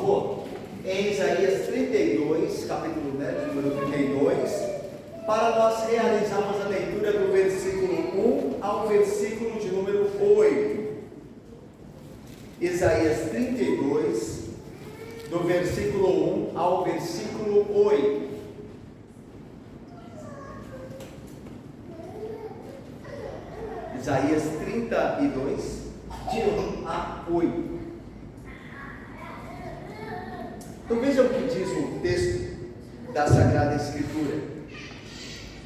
favor, em Isaías 32, capítulo número 32, para nós realizarmos a leitura do versículo 1 ao versículo de número 8. Isaías 32, do versículo 1 ao versículo 8. Isaías 32, de 1 a 8. Então vejam o que diz o texto da Sagrada Escritura.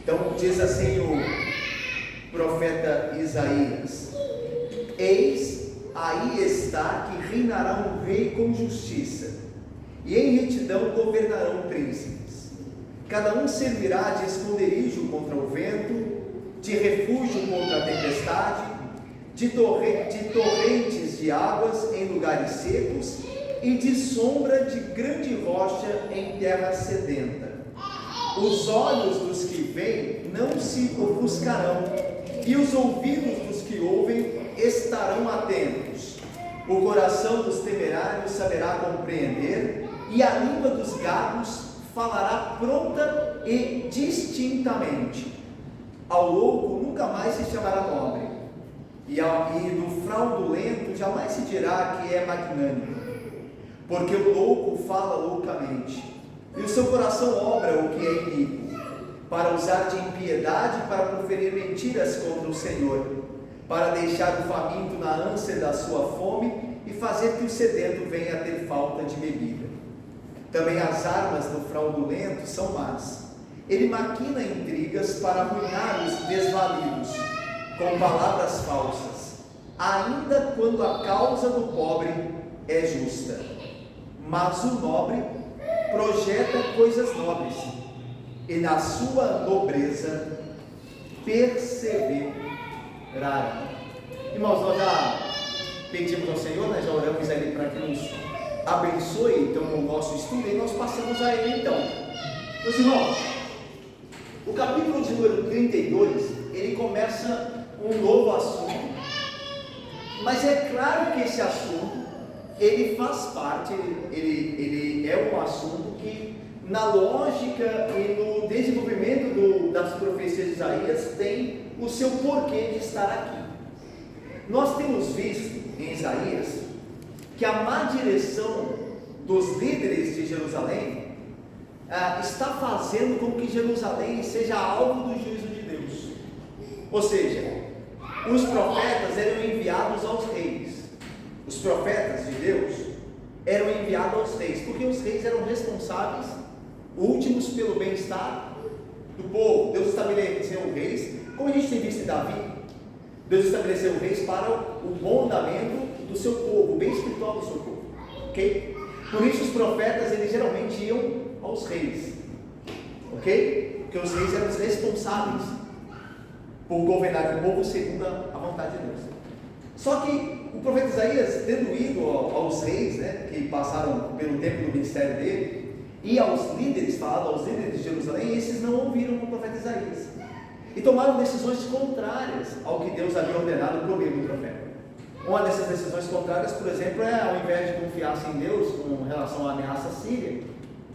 Então diz assim o profeta Isaías: Eis, aí está que reinará um rei com justiça, e em retidão governarão príncipes. Cada um servirá de esconderijo contra o vento, de refúgio contra a tempestade, de torrentes de águas em lugares secos, e de sombra de grande rocha em terra sedenta. Os olhos dos que veem não se ofuscarão, e os ouvidos dos que ouvem estarão atentos. O coração dos temerários saberá compreender, e a língua dos gados falará pronta e distintamente. Ao louco nunca mais se chamará nobre, e do fraudulento jamais se dirá que é magnânimo. Porque o louco fala loucamente, e o seu coração obra o que é iníquo, para usar de impiedade, para proferir mentiras contra o Senhor, para deixar o faminto na ânsia da sua fome, e fazer que o sedento venha a ter falta de bebida. Também as armas do fraudulento são más. Ele maquina intrigas para arruinar os desvalidos, com palavras falsas, ainda quando a causa do pobre é justa. Mas o nobre projeta coisas nobres, e na sua nobreza perseverará. Irmãos, nós já pedimos ao Senhor, nós já oramos a Ele para que nos abençoe então o nosso estudo, e nós passamos a Ele então. Meus irmãos, o capítulo de número 32, ele começa um novo assunto, mas é claro que esse assunto ele faz parte, ele é um assunto que na lógica e no desenvolvimento das profecias de Isaías tem o seu porquê de estar aqui. Nós temos visto em Isaías que a má direção dos líderes de Jerusalém está fazendo com que Jerusalém seja alvo do juízo de Deus. Ou seja, os profetas eram enviados aos reis. Os profetas de Deus eram enviados aos reis, porque os reis eram responsáveis, últimos, pelo bem-estar do povo. Deus estabeleceu reis, como a gente tem visto em Davi. Deus estabeleceu reis para o bom andamento do seu povo, o bem espiritual do seu povo, ok? Por isso os profetas, eles geralmente iam aos reis, ok? Porque os reis eram os responsáveis por governar o povo segundo a vontade de Deus. Só que o profeta Isaías, tendo ido aos reis, que passaram pelo tempo do ministério dele, e aos líderes, falado aos líderes de Jerusalém, esses não ouviram o profeta Isaías, e tomaram decisões contrárias ao que Deus havia ordenado por meio do profeta. Uma dessas decisões contrárias, por exemplo, ao invés de confiar em Deus com relação à ameaça síria,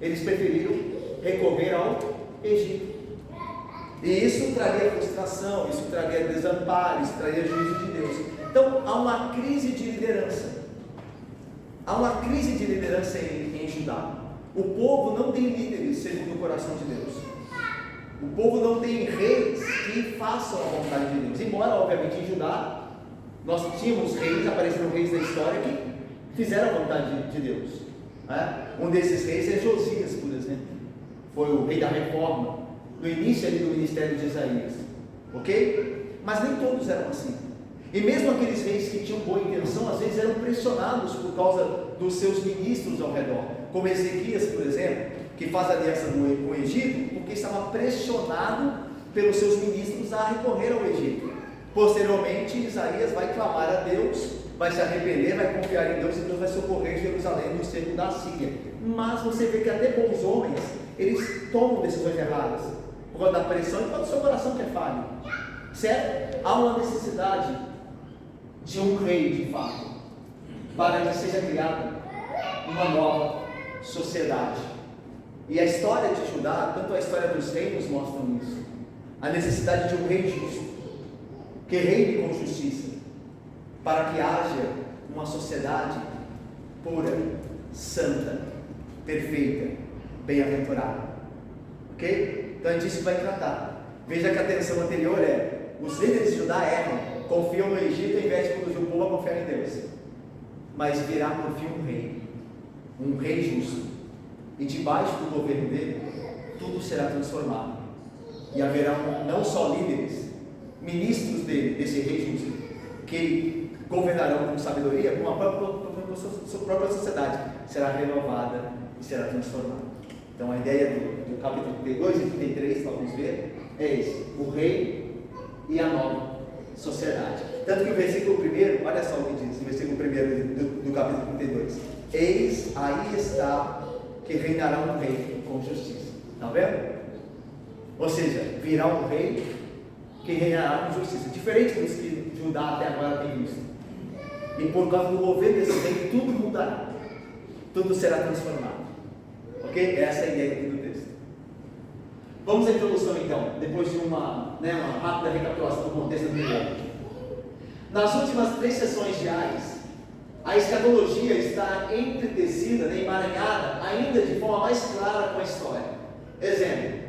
eles preferiram recorrer ao Egito. E isso traria frustração, isso traria desamparo, isso traria juízo de Deus. Então há uma crise de liderança. Há uma crise de liderança em Judá. O povo não tem líderes segundo o coração de Deus. O povo não tem reis que façam a vontade de Deus. Embora, obviamente, em Judá, nós tínhamos reis, apareceram reis da história que fizeram a vontade de Deus. Um desses reis é Josias, por exemplo. Foi o rei da reforma, no início ali do ministério de Isaías. Ok? Mas nem todos eram assim. E mesmo aqueles reis que tinham boa intenção, às vezes eram pressionados por causa dos seus ministros ao redor, como Ezequias, por exemplo, que faz aliança com o Egito, porque estava pressionado pelos seus ministros a recorrer ao Egito. Posteriormente, Isaías vai clamar a Deus, vai se arrepender, vai confiar em Deus, e Deus vai socorrer Jerusalém do cerco da Síria. Mas você vê que até bons homens, eles tomam decisões erradas, por causa da pressão e por causa do seu coração que é falho. Certo? Há uma necessidade de um rei de fato, para que seja criado uma nova sociedade. E a história de Judá, tanto a história dos reinos mostram isso. A necessidade de um rei justo, que reine com justiça, para que haja uma sociedade pura, santa, perfeita, bem-aventurada. Ok? Então é disso que vai tratar. Veja que a tensão anterior é: os líderes de Judá erram, confiam no Egito ao invés de conduzir o povo a confiar em Deus. Mas virá por fim um rei justo, e debaixo do governo dele, tudo será transformado. E haverá não só líderes, ministros desse rei justo, que governarão com sabedoria, como a própria sociedade será renovada e será transformada. Então a ideia do capítulo 32 e 33, vamos ver, é esse: o rei e a nova sociedade. Tanto que o versículo 1, olha só o que diz, o versículo 1 do capítulo 32: eis aí está que reinará um rei com justiça. Está vendo? Ou seja, virá um rei que reinará com justiça, diferente dos que Judá até agora tem visto. E por causa do governo desse rei, tudo mudará, tudo será transformado. Ok? Essa é a ideia aqui do texto. Vamos à introdução então, depois de uma rápida recapitulação do contexto anterior. Nas últimas 3 sessões diárias, a escatologia está entretecida, emaranhada, ainda de forma mais clara com a história. Exemplo: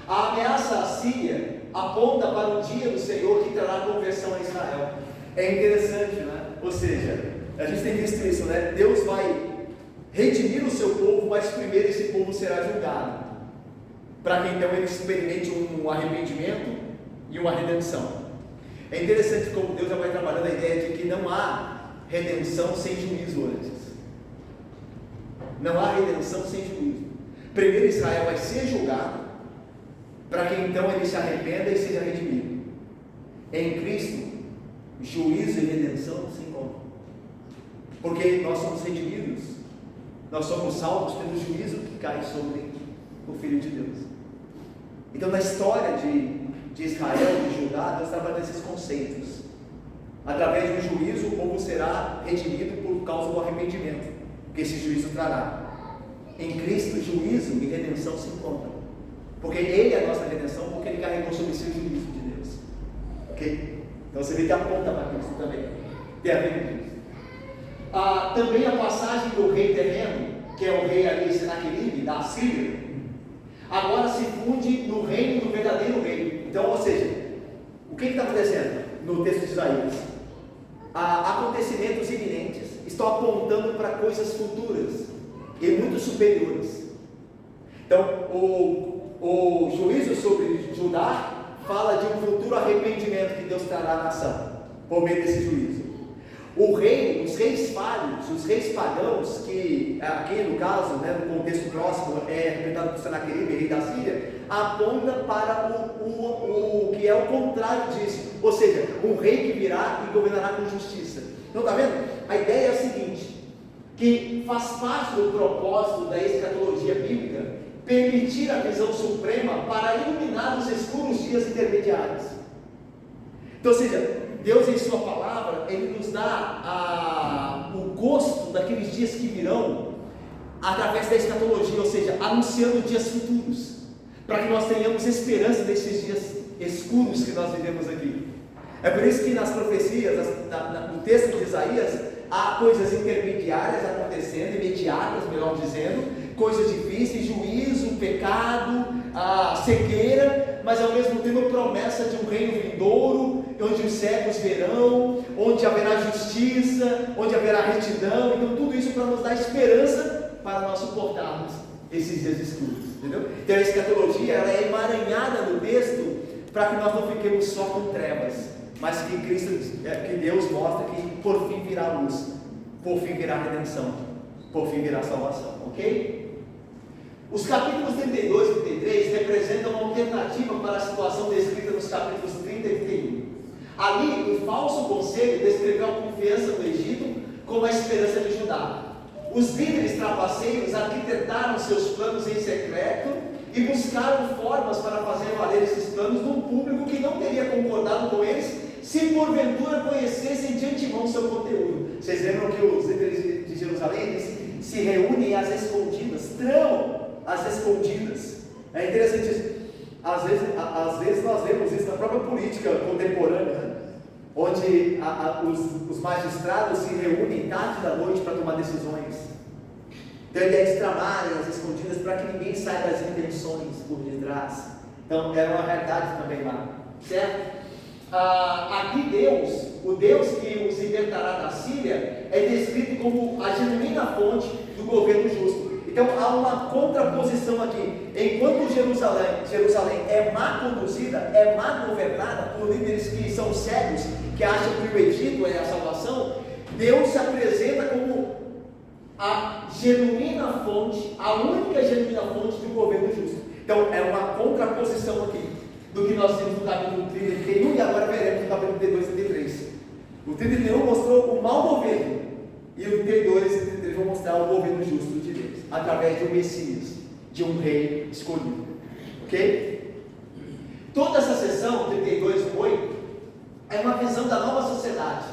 a ameaça à Síria aponta para o dia do Senhor que trará conversão a Israel. É interessante, né? Ou seja, a gente tem visto isso, né? Deus vai redimir o seu povo, mas primeiro esse povo será julgado, para que então ele experimente um arrependimento e uma redenção. É interessante como Deus já vai trabalhando a ideia de que não há redenção sem juízo antes. Não há redenção sem juízo. Primeiro Israel vai ser julgado, para que então ele se arrependa e seja redimido. Em Cristo, juízo e redenção se encontram, porque nós somos redimidos, nós somos salvos pelo juízo que cai sobre o Filho de Deus. Então, na história de Israel e de Judá, Deus trabalha nesses conceitos. Através do juízo, o povo será redimido por causa do arrependimento que esse juízo trará. Em Cristo, juízo e redenção se encontram, porque Ele é a nossa redenção, porque Ele carregou sobre si o juízo de Deus. Ok? Então você vê que aponta para Cristo também, tem a ver com Cristo. Também a passagem do rei terreno, que é o rei ali Senaqueribe, da Síria, agora se funde no reino do verdadeiro rei. Então, ou seja, o que está acontecendo no texto de Isaías? Acontecimentos iminentes estão apontando para coisas futuras e muito superiores. Então, o juízo sobre Judá fala de um futuro arrependimento que Deus trará à nação por meio desse juízo. Os reis falhos, os reis pagãos, que aqui no caso, no contexto próximo, é representado por Senaqueribe, rei da Síria, aponta para o que é o contrário disso, ou seja, um rei que virá e governará com justiça. Então, está vendo? A ideia é a seguinte, que faz parte do propósito da escatologia bíblica permitir a visão suprema para iluminar os escuros dias intermediários. Então, ou seja, Deus em sua palavra, Ele nos dá o gosto daqueles dias que virão através da escatologia, ou seja, anunciando dias futuros, para que nós tenhamos esperança desses dias escuros que nós vivemos aqui. É por isso que nas profecias, no texto de Isaías, há coisas intermediárias acontecendo, imediatas, melhor dizendo, coisas difíceis, juízo, pecado, cegueira, mas ao mesmo tempo promessa de um reino vindouro, onde os cegos verão, onde haverá justiça, onde haverá retidão. Então tudo isso para nos dar esperança para nós suportarmos esses dias escuros, entendeu? Então a escatologia ela é emaranhada no texto para que nós não fiquemos só com trevas, mas que que Deus mostra que por fim virá a luz, por fim virá a redenção, por fim virá a salvação, ok? Os capítulos 32 e 33 representam uma alternativa para a situação descrita nos capítulos 30 e 31. Ali, o falso conselho descreveu a confiança do Egito como a esperança de Judá. Os líderes trapaceiros arquitetaram seus planos em secreto e buscaram formas para fazer valer esses planos num público que não teria concordado com eles se porventura conhecessem de antemão seu conteúdo. Vocês lembram que os líderes de Jerusalém se reúnem às escondidas, tramam às escondidas. É interessante isso. Às vezes nós vemos isso na própria política contemporânea, né? Onde os magistrados se reúnem tarde da noite para tomar decisões. Então a ideia de tramarem às escondidas para que ninguém saiba das intenções por detrás. Então era uma realidade também lá, certo? Aqui Deus, o Deus que os libertará da Síria, é descrito como a genuína fonte do governo justo. Então há uma contraposição aqui. Enquanto Jerusalém é má conduzida, é má governada por líderes que são cegos, que acham que o Egito é a salvação, Deus se apresenta como a genuína fonte, a única genuína fonte do governo justo. Então é uma contraposição aqui do que nós temos no capítulo 31 e agora veremos no capítulo 32 e 33. O 31 mostrou o mau governo e o 32 e 33 vão mostrar o governo justo de Deus, através de um Messias, de um rei escolhido. Ok? Toda essa sessão, 32 e 8, é uma visão da nova sociedade,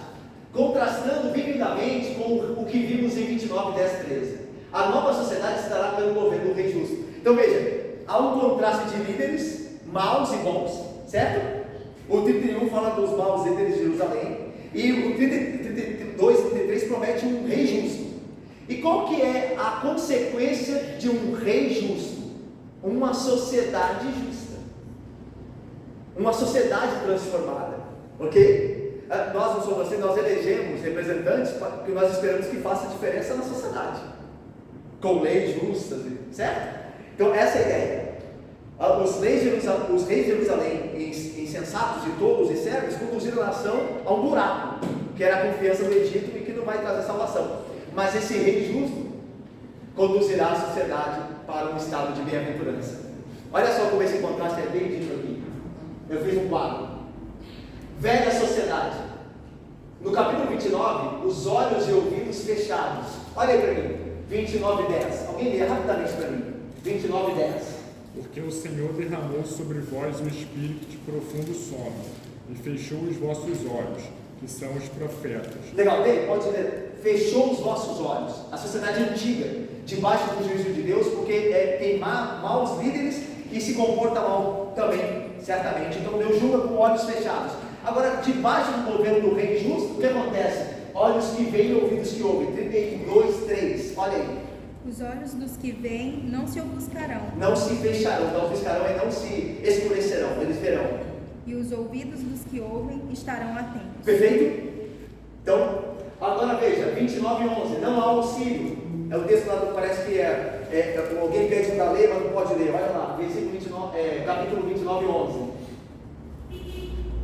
contrastando vividamente com o que vimos em 29, 10, 13. A nova sociedade estará pelo governo do rei justo. Então veja, há um contraste de líderes maus e bons, certo? O 31 fala dos maus líderes de Jerusalém, e o 32 e 33 promete um rei justo. E qual que é a consequência de um rei justo? Uma sociedade justa, uma sociedade transformada, ok? Nós não somos assim, nós elegemos representantes que nós esperamos que faça diferença na sociedade, com leis justas, certo? Então essa é a ideia. Os reis de Jerusalém, insensatos e tolos e cegos, conduziram a nação a um buraco, que era a confiança do Egito e que não vai trazer salvação. Mas esse rei justo conduzirá a sociedade para um estado de bem-aventurança. Olha só como esse contraste é bem dito aqui. Eu fiz um quadro. Velha sociedade. No capítulo 29, os olhos e ouvidos fechados. Olha aí para mim. 29 e 10. Alguém lê rapidamente para mim. 29 e 10. Porque o Senhor derramou sobre vós o espírito de profundo sono e fechou os vossos olhos, que são os profetas. Legal, pode ler. Fechou os vossos olhos. A sociedade antiga, debaixo do juízo de Deus, porque tem maus líderes e se comporta mal também, certamente. Então Deus julga com olhos fechados. Agora, debaixo do governo do rei justo, o que acontece? Olhos que veem e ouvidos que ouvem. 32, 3. Olha aí. Os olhos dos que veem não se ofuscarão. Não se fecharão, não ofuscarão e não se escurecerão, eles verão. E os ouvidos dos que ouvem estarão atentos. Perfeito? Então, agora veja, 29 e 11, não há auxílio. É o texto lá que parece que alguém pede para ler, mas não pode ler. Vai lá, versículo 29, capítulo 29 e 11.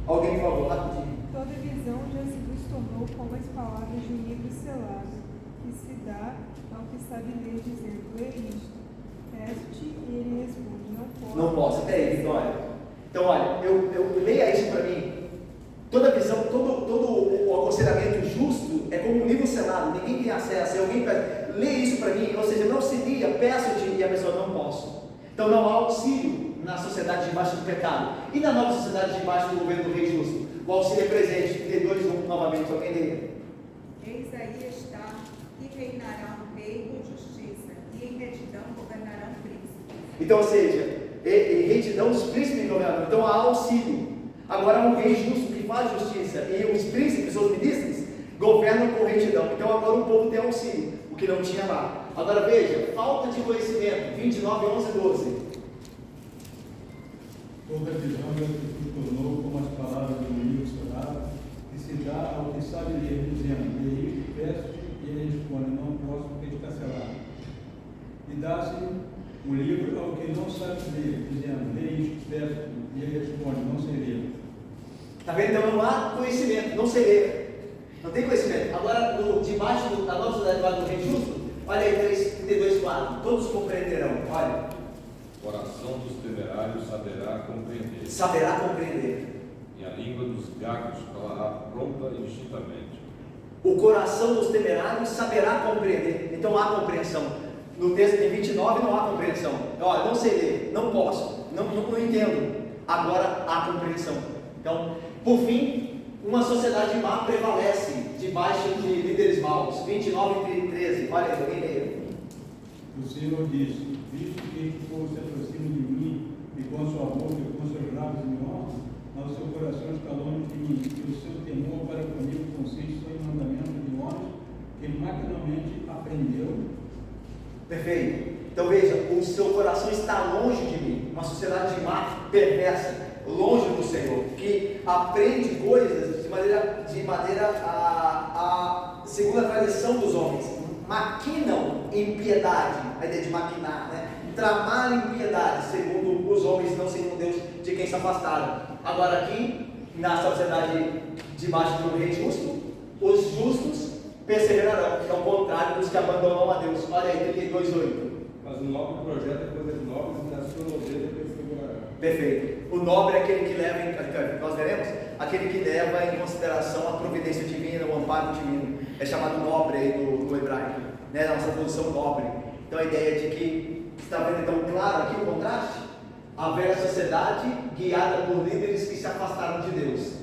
Alguém, por favor, rapidinho. Toda visão já se vos tornou como as palavras de um livro selado, que se dá ao que sabe ler, dizendo: lê isto. Peço-te, e ele responde: não posso. Não posso. Peraí, Vitória. Então, olha, eu leia isso para mim. Toda visão, todo o aconselhamento justo é como um livro selado, ninguém tem acesso. Alguém lê isso para mim, ou seja, não se lia, peço-te, e a pessoa não posso. Então não há auxílio na sociedade debaixo do pecado. E na nova sociedade debaixo do governo do rei justo? O auxílio é presente. 32, novamente, alguém lê. Eis aí está, e reinará um rei com justiça, e em retidão governará um príncipe. Então, ou seja, em retidão os príncipes governam. Então há auxílio. Agora há um rei justo que faz justiça, e os príncipes, os ministros, governam com retidão. Então agora o povo tem auxílio, o que não tinha lá. Agora veja, falta de conhecimento. 29, 11 e 12. Toda visão já se tornou como as palavras do livro selado, que se dá ao que sabe ler, dizendo: lê isto, peço-te, e ele responde: não posso, porque está selado. E dá-se o livro ao que não sabe ler, dizendo: lê isto, peço-te, e ele responde: não sei ler. Está vendo? Então não há conhecimento, não sei ler. Não tem conhecimento. Agora, debaixo da nova sociedade do rei justo, olha aí, 32, 4. Todos compreenderão. Olha. O coração dos temerários saberá compreender. Saberá compreender. E a língua dos gagos falará pronta e distintamente. O coração dos temerários saberá compreender. Então há compreensão. No texto de 29 não há compreensão. Olha, não sei ler, não posso, não entendo. Agora há compreensão. Então, por fim, uma sociedade má prevalece debaixo de líderes maus. 29 e 13. Olha aí, alguém leia. O Senhor disse: visto que este povo se aproxima de mim, e com sua boca e com seus lábios me honram, mas o seu coração está longe de mim, e o seu temor para comigo consiste só em mandamentos de homens que maquinalmente aprendeu. Perfeito. Então veja, o seu coração está longe de mim. Uma sociedade de má, perversa, longe do Senhor, que aprende coisas de maneira segundo a tradição dos homens, maquinam impiedade, a ideia de maquinar, né? Tramar impiedade, segundo os homens, não segundo Deus, de quem se afastaram. Agora aqui, na sociedade debaixo de um rei justo, os justos perseverarão, que é o contrário dos que abandonam a Deus. Olha aí, 32:8. Mas o nobre projeta coisas nobres e na sua nobreza perseverará. Perfeito. O nobre é aquele que leva, nós veremos, aquele que leva em consideração a providência divina, o amparo divino. É chamado nobre aí no hebraico, né? Na nossa tradução nobre. Então a ideia de que, está vendo então claro aqui o contraste? A velha sociedade guiada por líderes que se afastaram de Deus.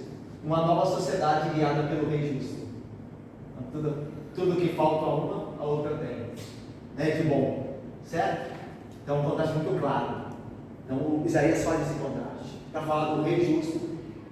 Uma nova sociedade guiada pelo rei justo. Tudo que falta a uma, a outra tem. É de bom. Certo? Então um contraste muito claro. Então Isaías faz esse contraste para falar do rei justo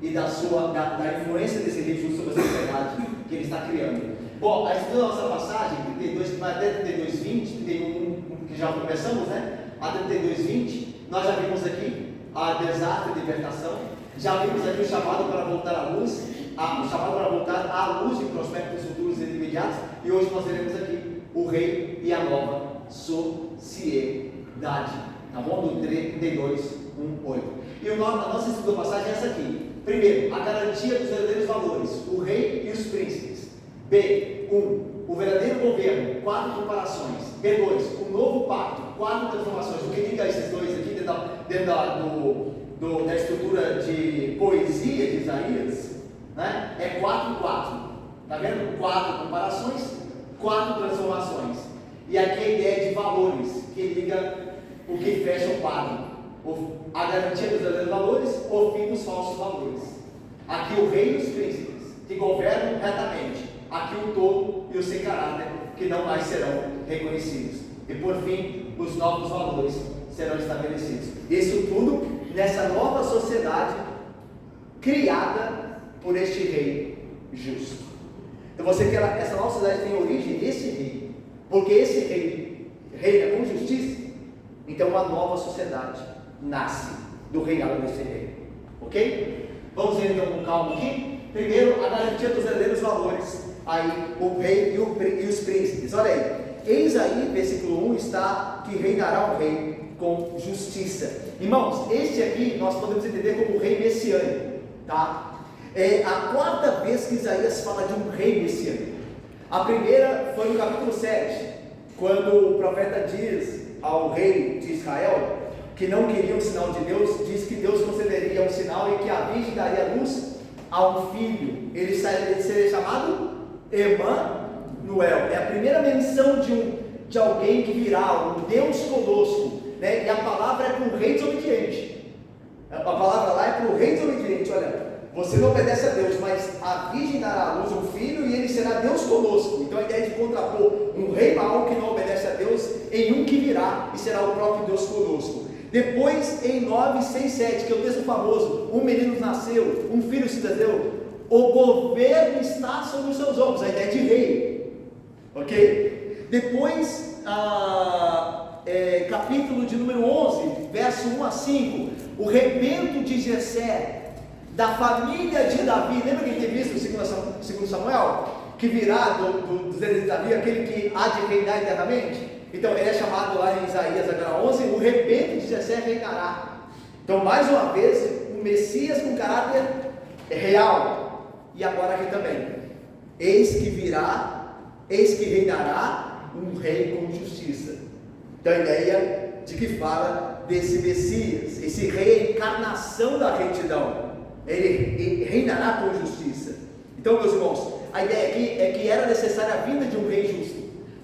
e da influência desse rei justo sobre a sociedade que ele está criando. Bom, a estudo da nossa passagem, 32, até 32:20, 31, que já começamos, né? A 32:20, nós já vimos aqui a desastre e libertação, já vimos aqui o chamado para voltar à luz, o chamado para voltar à luz de prospectos futuros e imediatos, e hoje nós veremos aqui o rei e a nova sociedade, tá bom? Do 32:1-8. E o nome da nossa estudo da passagem é essa aqui. Primeiro, a garantia dos verdadeiros valores, o rei e os príncipes. B1, o verdadeiro governo, 4 comparações. B2, o novo pacto, 4 transformações. O que diga esses dois aqui dentro da estrutura de poesia de Isaías, né? É 4. Tá vendo? 4 comparações, 4 transformações. E aqui a ideia de valores, que liga o que fecha o quadro. A garantia dos verdadeiros valores, o fim dos falsos valores. Aqui o rei e os príncipes, que governam retamente. Aqui o tolo e o sem caráter, que não mais serão reconhecidos. E por fim, os novos valores serão estabelecidos. Isso tudo nessa nova sociedade criada por este rei justo. Então você quer essa nova sociedade tem origem nesse rei, porque esse rei reina com justiça. Então uma nova sociedade nasce do reinado desse rei. Ok? Vamos ver então com calma aqui. Primeiro, a garantia dos verdadeiros valores. Aí o rei e os príncipes. Olha aí. Eis aí, versículo 1, está que reinará o rei com justiça. Irmãos, este aqui nós podemos entender como o rei messiânico. Tá? É a 4ª vez que Isaías fala de um rei messiânico. A primeira foi no capítulo 7, quando o profeta diz ao rei de Israel que não queria um sinal de Deus, diz que Deus concederia um sinal e que a virgem daria luz a um filho. Ele seria chamado Emanuel. É a primeira menção de alguém que virá, um Deus conosco, né? E a palavra é para um rei desobediente. A palavra lá é para o rei desobediente. Olha, você não obedece a Deus, mas a virgem dará à luz um filho e ele será Deus conosco. Então a ideia de contrapor um rei mau que não obedece a Deus em um que virá e será o próprio Deus conosco. Depois em 9:6-7, que é o texto famoso, um menino nasceu, um filho se deu, o governo está sobre os seus ombros, a ideia de rei, ok? Depois, capítulo de número 11, verso 1-5, o rebento de Jessé, da família de Davi. Lembra quem teve isso no 2 Samuel? Que virá dos descendentes de Davi, aquele que há de reinar eternamente. Então ele é chamado lá em Isaías agora 11, o rebento de Jessé reinará. Então mais uma vez, um Messias com caráter real. E agora aqui também, eis que virá, eis que reinará um rei com justiça. Então a ideia de que fala desse Messias, esse rei é a encarnação da retidão. Ele reinará com justiça. Então, meus irmãos, a ideia aqui é que era necessária a vinda de um rei justo.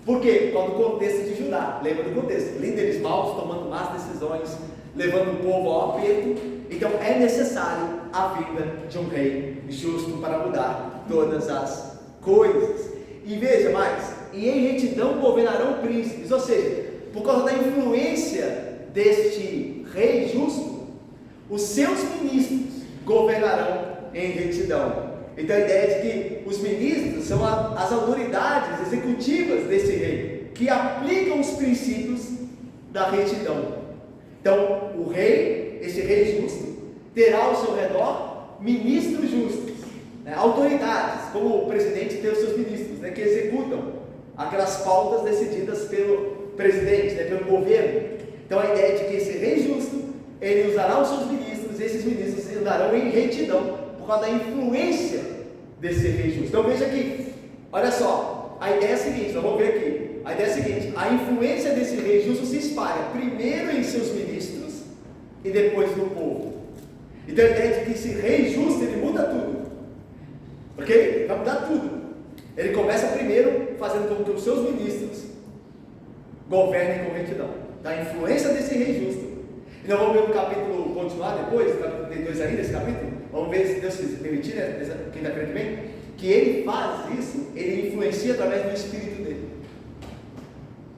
Por quê? Qual o contexto de Judá? Lembra do contexto? Líderes maus tomando más decisões, levando o povo ao aperto. Então é necessário a vinda de um rei justo para mudar todas as coisas. E veja mais, e em retidão governarão príncipes. Ou seja, por causa da influência deste rei justo, os seus ministros governarão em retidão. Então a ideia é de que os ministros são as autoridades executivas desse rei, que aplicam os princípios da retidão. Então o rei, esse rei justo, terá ao seu redor ministros justos, né? Autoridades, como o presidente tem os seus ministros, né? Que executam aquelas pautas decididas pelo presidente, né? Pelo governo. Então a ideia é de que esse rei justo, ele usará os seus ministros, e esses ministros andarão em retidão, por causa da influência desse rei justo. Então veja aqui, olha só, a ideia é a seguinte, nós vamos ver aqui, a ideia é a seguinte: a influência desse rei justo se espalha primeiro em seus ministros e depois no povo. Então a ideia é de que esse rei justo, ele muda tudo, ok? Vai mudar tudo. Ele começa primeiro fazendo com que os seus ministros governem com retidão, da influência desse rei justo. E nós vamos ver o capítulo continuar depois, o capítulo 32 ainda, esse capítulo. Vamos ver, se Deus se permitir, né, quinta-feira que vem, que ele faz isso, ele influencia através do Espírito dele.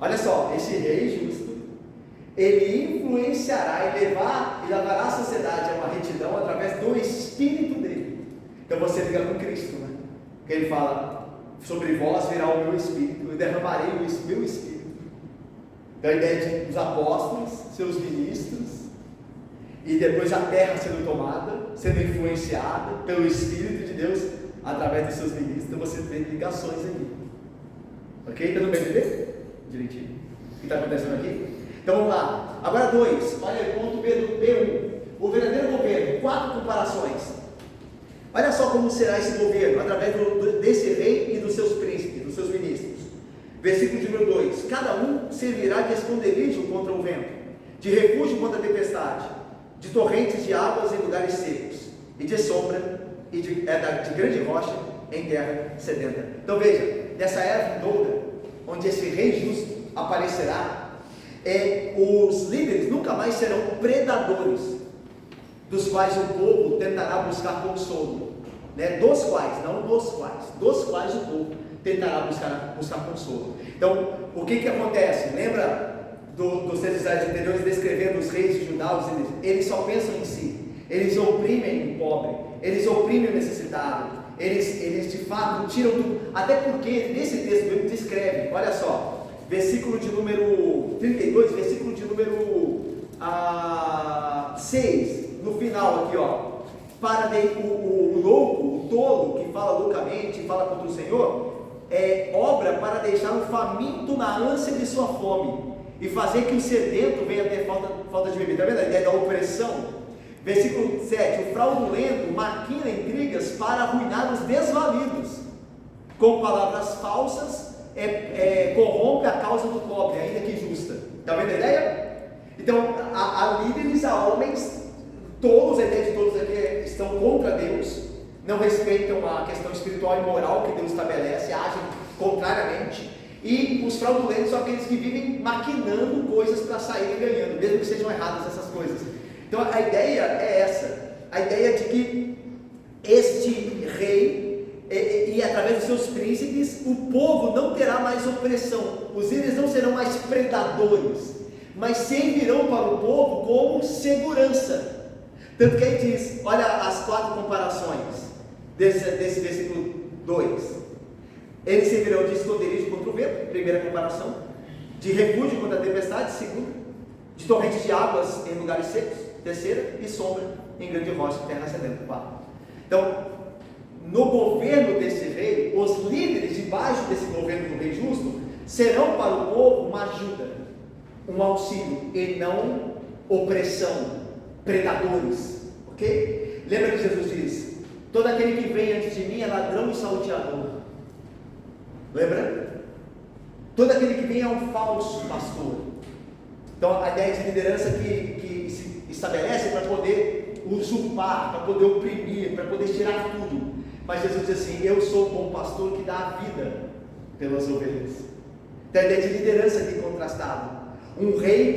Olha só, esse rei justo, ele influenciará e levará a sociedade a uma retidão através do Espírito dele. Então você liga com Cristo, né? Que ele fala, sobre vós virá o meu Espírito, eu derramarei o meu Espírito. Então a ideia de os apóstolos, seus ministros, e depois a terra sendo tomada, sendo influenciada pelo Espírito de Deus através dos seus ministros. Então você tem ligações aí. Ok? Está no BBB? Direitinho. O que está acontecendo aqui? Então vamos lá. Agora 2. Olha, ponto B1. O verdadeiro governo. 4 comparações. Olha só como será esse governo, através desse rei e dos seus príncipes, dos seus ministros. Versículo número 2: cada um servirá de esconderijo contra o vento, de refúgio contra a tempestade, de torrentes de águas em lugares secos, e de sombra e de grande rocha em terra sedenta. Então veja, nessa era vindoura, onde esse rei justo aparecerá, os líderes nunca mais serão predadores, dos quais o povo tentará buscar consolo, né? Dos quais o povo tentará buscar consolo. Então, o que acontece? Lembra dos textos anteriores descrevendo os reis de Judá? Eles só pensam em si, eles oprimem o pobre, eles oprimem o necessitado, eles de fato tiram tudo, até porque nesse texto ele descreve, olha só, versículo de número 32, versículo de número 6, no final aqui, ó, para o louco, o tolo, que fala loucamente, fala contra o Senhor, obra para deixar o faminto na ânsia de sua fome, e fazer que o sedento venha ter falta de bebida. Está vendo a ideia da opressão? Versículo 7, o fraudulento maquina intrigas para arruinar os desvalidos, com palavras falsas corrompe a causa do pobre, ainda que justa. Está vendo a ideia? Então, há líderes, há homens, todos, a ideia de todos aqui estão contra Deus, não respeitam a questão espiritual e moral que Deus estabelece, agem contrariamente, e os fraudulentos são aqueles que vivem maquinando coisas para saírem ganhando, mesmo que sejam erradas essas coisas. Então a ideia é essa, a ideia de que este rei, e através dos seus príncipes, o povo não terá mais opressão, os líderes não serão mais predadores, mas servirão para o povo como segurança. Tanto que aí diz, olha as 4 comparações desse versículo 2. Eles servirão de esconderijo contra o vento, primeira comparação, de refúgio contra a tempestade, segunda, de torrentes de águas em lugares secos, terceira, e sombra em grande rocha, terra sedenta, quarta. Então, no governo desse rei, os líderes debaixo desse governo do rei justo serão para o povo uma ajuda, um auxílio, e não opressão, predadores, ok? Lembra que Jesus diz, todo aquele que vem antes de mim é ladrão e salteador. Lembra? Todo aquele que vem é um falso pastor. Então a ideia de liderança que se estabelece para poder usurpar, para poder oprimir, para poder tirar tudo. Mas Jesus diz assim, eu sou o bom pastor que dá a vida pelas ovelhas. Então a ideia de liderança aqui contrastada. Os reis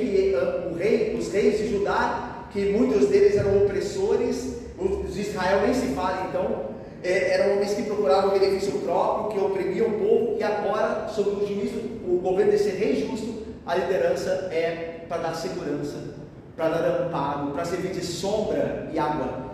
de Judá, que muitos deles eram opressores, os de Israel nem se fala, então, eram homens que procuravam o benefício próprio, que oprimiam o povo, e agora, sob o juízo, o governo desse rei justo, a liderança é para dar segurança, para dar amparo, para servir de sombra e água.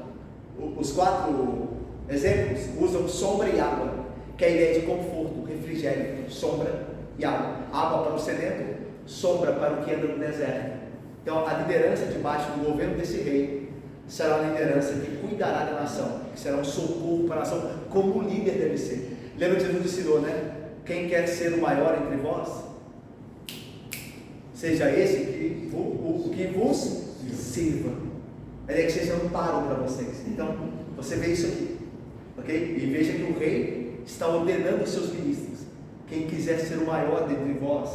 Os 4 exemplos usam sombra e água, que é a ideia de conforto, refrigério, sombra e água. Água para o sedento, sombra para o que anda no deserto. Então a liderança debaixo do governo desse rei será uma liderança que cuidará da nação, que será um socorro para a nação, como o líder deve ser. Lembra que Jesus ensinou, né? Quem quer ser o maior entre vós, seja esse que vos sirva. A ideia é que seja um amparo para vocês. Então, você vê isso aqui, ok? E veja que o rei está ordenando os seus ministros: quem quiser ser o maior dentre vós,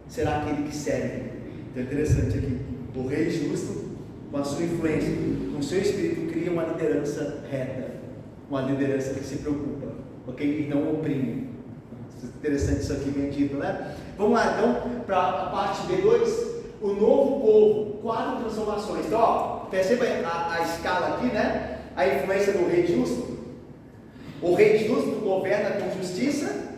será aquele que serve. Então é interessante aqui, o rei justo, com a sua influência, com o seu espírito, cria uma liderança reta, uma liderança que se preocupa, ok? E não oprime. Interessante isso aqui bem dito, né? Vamos lá então para a parte B2, o novo povo, 4 transformações. Então, ó, perceba a escala aqui, né? A influência do rei justo. O rei justo governa com justiça,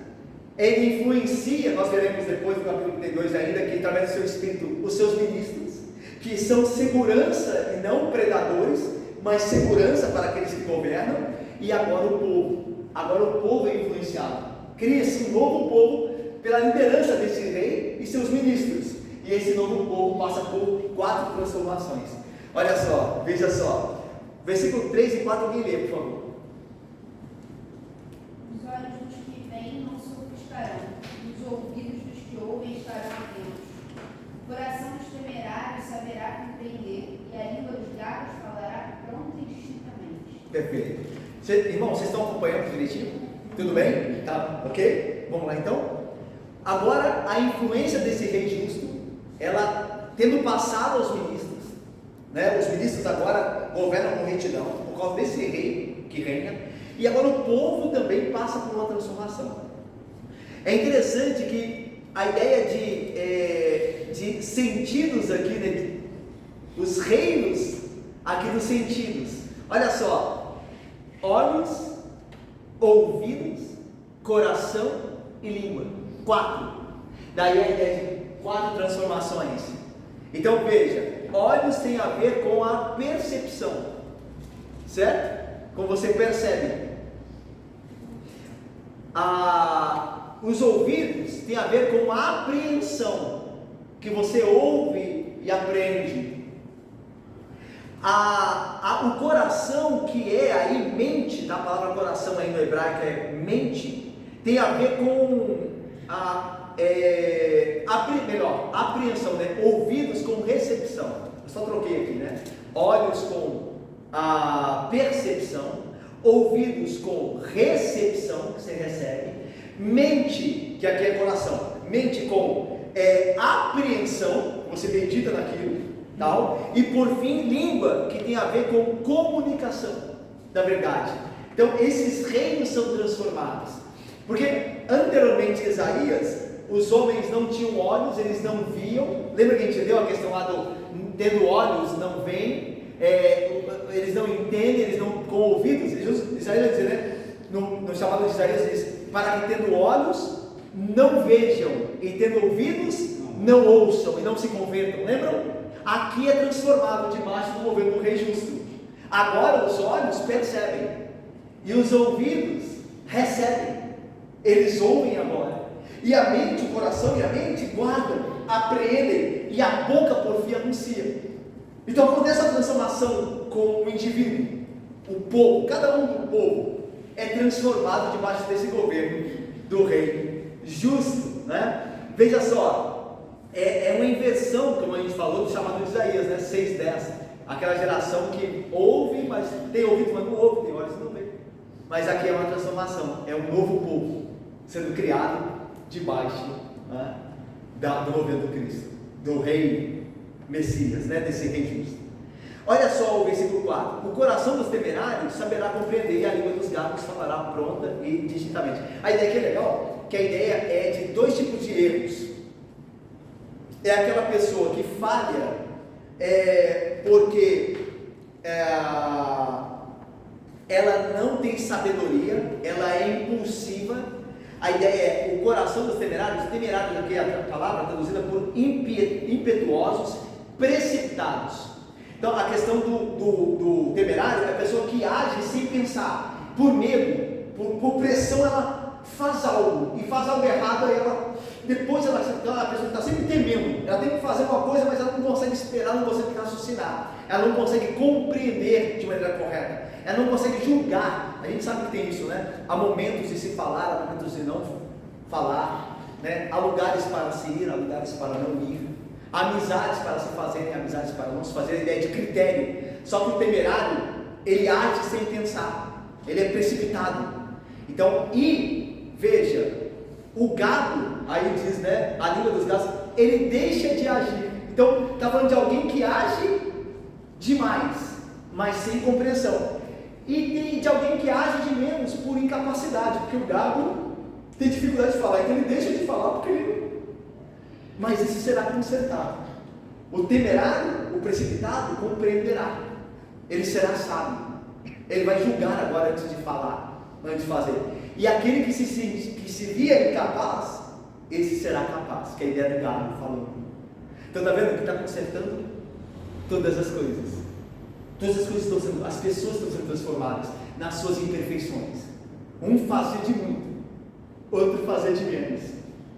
ele influencia, nós veremos depois no capítulo 32 ainda, que através do seu espírito, os seus ministros, que são segurança e não predadores, mas segurança para aqueles que governam. E agora o povo é influenciado. Cria-se um novo povo pela liderança desse rei e seus ministros. E esse novo povo passa por 4 transformações. Olha só, veja só. Versículo 3 e 4, alguém lê, por favor. Os olhos dos que veem não se ofuscarão, e os ouvidos dos que ouvem estarão atentos. O coração dos temerários saberá compreender, e a língua dos gatos falará pronta e distintamente. Perfeito. Irmão, vocês estão acompanhando direitinho? Tudo bem? Tá? Ok? Vamos lá então? Agora, a influência desse rei justo, ela tendo passado aos ministros, né? Os ministros agora governam com retidão, por causa desse rei que reina, e agora o povo também passa por uma transformação. É interessante que a ideia de sentidos aqui, né? Os reinos aqui dos sentidos, olha só, olhos, ouvidos, coração e língua. 4. Daí a ideia de 4 transformações. Então veja, olhos tem a ver com a percepção, certo? Como você percebe. Os ouvidos tem a ver com a apreensão, que você ouve e aprende. O coração, que é aí mente, tá? A palavra coração aí no hebraico é mente, tem a ver com apreensão, né? Ouvidos com recepção. Eu só troquei aqui, né? Olhos com a percepção, ouvidos com recepção, que você recebe, mente, que aqui é coração, mente com apreensão, você medita naquilo, tal, e por fim língua, que tem a ver com comunicação da verdade. Então esses reinos são transformados, porque anteriormente em Isaías, os homens não tinham olhos, eles não viam. Lembra que a gente deu a questão lá do tendo olhos não veem, eles não entendem, eles não com ouvidos. Isaías vai dizer, né, no chamado de Isaías diz, para que tendo olhos não vejam e tendo ouvidos não ouçam e não se convertam. Lembram? Aqui é transformado debaixo do governo do rei justo. Agora os olhos percebem e os ouvidos recebem, eles ouvem agora, e a mente, o coração e a mente guardam, apreendem, e a boca por fim anuncia. Então acontece a transformação com o indivíduo, o povo, cada um do povo é transformado debaixo desse governo do rei justo, né? Veja só, é uma inversão, como a gente falou, do chamado de Isaías, né? 6:10, aquela geração que ouve, mas tem ouvido, mas não ouve, tem olhos e não vê. Mas aqui é uma transformação, é um novo povo sendo criado debaixo, né, do governo do Cristo, do rei Messias, né, desse rei justo. Olha só o versículo 4: o coração dos temerários saberá compreender, e a língua dos gatos falará pronta e distintamente. A ideia aqui é legal, que a ideia é de 2 tipos de erros. É aquela pessoa que falha porque ela não tem sabedoria, ela é impulsiva. A ideia é o coração dos temerários. Temerários aqui é a palavra traduzida por impetuosos, precipitados. Então a questão do temerário é a pessoa que age sem pensar, por medo, por pressão, ela faz algo, e faz algo errado, aí depois ela, então a pessoa está sempre temendo, ela tem que fazer uma coisa, mas ela não consegue esperar, não consegue raciocinar, ela não consegue compreender de maneira correta, ela não consegue julgar. A gente sabe que tem isso, né? Há momentos de se falar, há momentos de não falar, né? Há lugares para se ir, há lugares para não ir, há amizades para se fazerem, amizades para não se fazer, a ideia de critério. Só que o temerário, ele age sem pensar, ele é precipitado. Então, e veja, o gado, aí diz, né, a língua dos gados, ele deixa de agir. Então, está falando de alguém que age demais, mas sem compreensão. E de alguém que age de menos por incapacidade, porque o gado tem dificuldade de falar, então ele deixa de falar porque ele... Mas isso será consertado. O temerário, o precipitado, compreenderá. Ele será sábio. Ele vai julgar agora antes de falar, antes de fazer. E aquele que se via incapaz, esse será capaz, que é a ideia do gado falando. Então está vendo que está consertando todas as coisas. Todas as coisas estão sendo, as pessoas estão sendo transformadas nas suas imperfeições. Um fazia de muito, outro fazia de menos.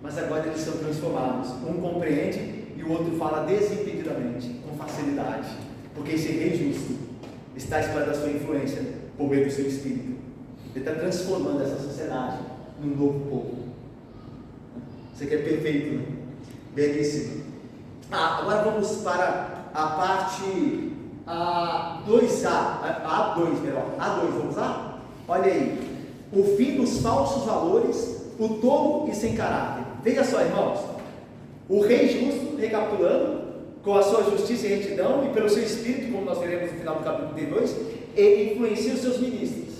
Mas agora eles são transformados. Um compreende e o outro fala desimpedidamente, com facilidade. Porque esse rei justo está espalhando a sua influência por meio do seu espírito. Ele está transformando essa sociedade num novo povo. Isso aqui é perfeito, né? Belíssimo. Agora vamos para a parte A2, vamos lá? Olha aí. O fim dos falsos valores, o tolo e sem caráter. Veja só, irmãos. O rei justo, recapitulando, com a sua justiça e retidão, e pelo seu espírito, como nós veremos no final do capítulo 32, ele influencia os seus ministros.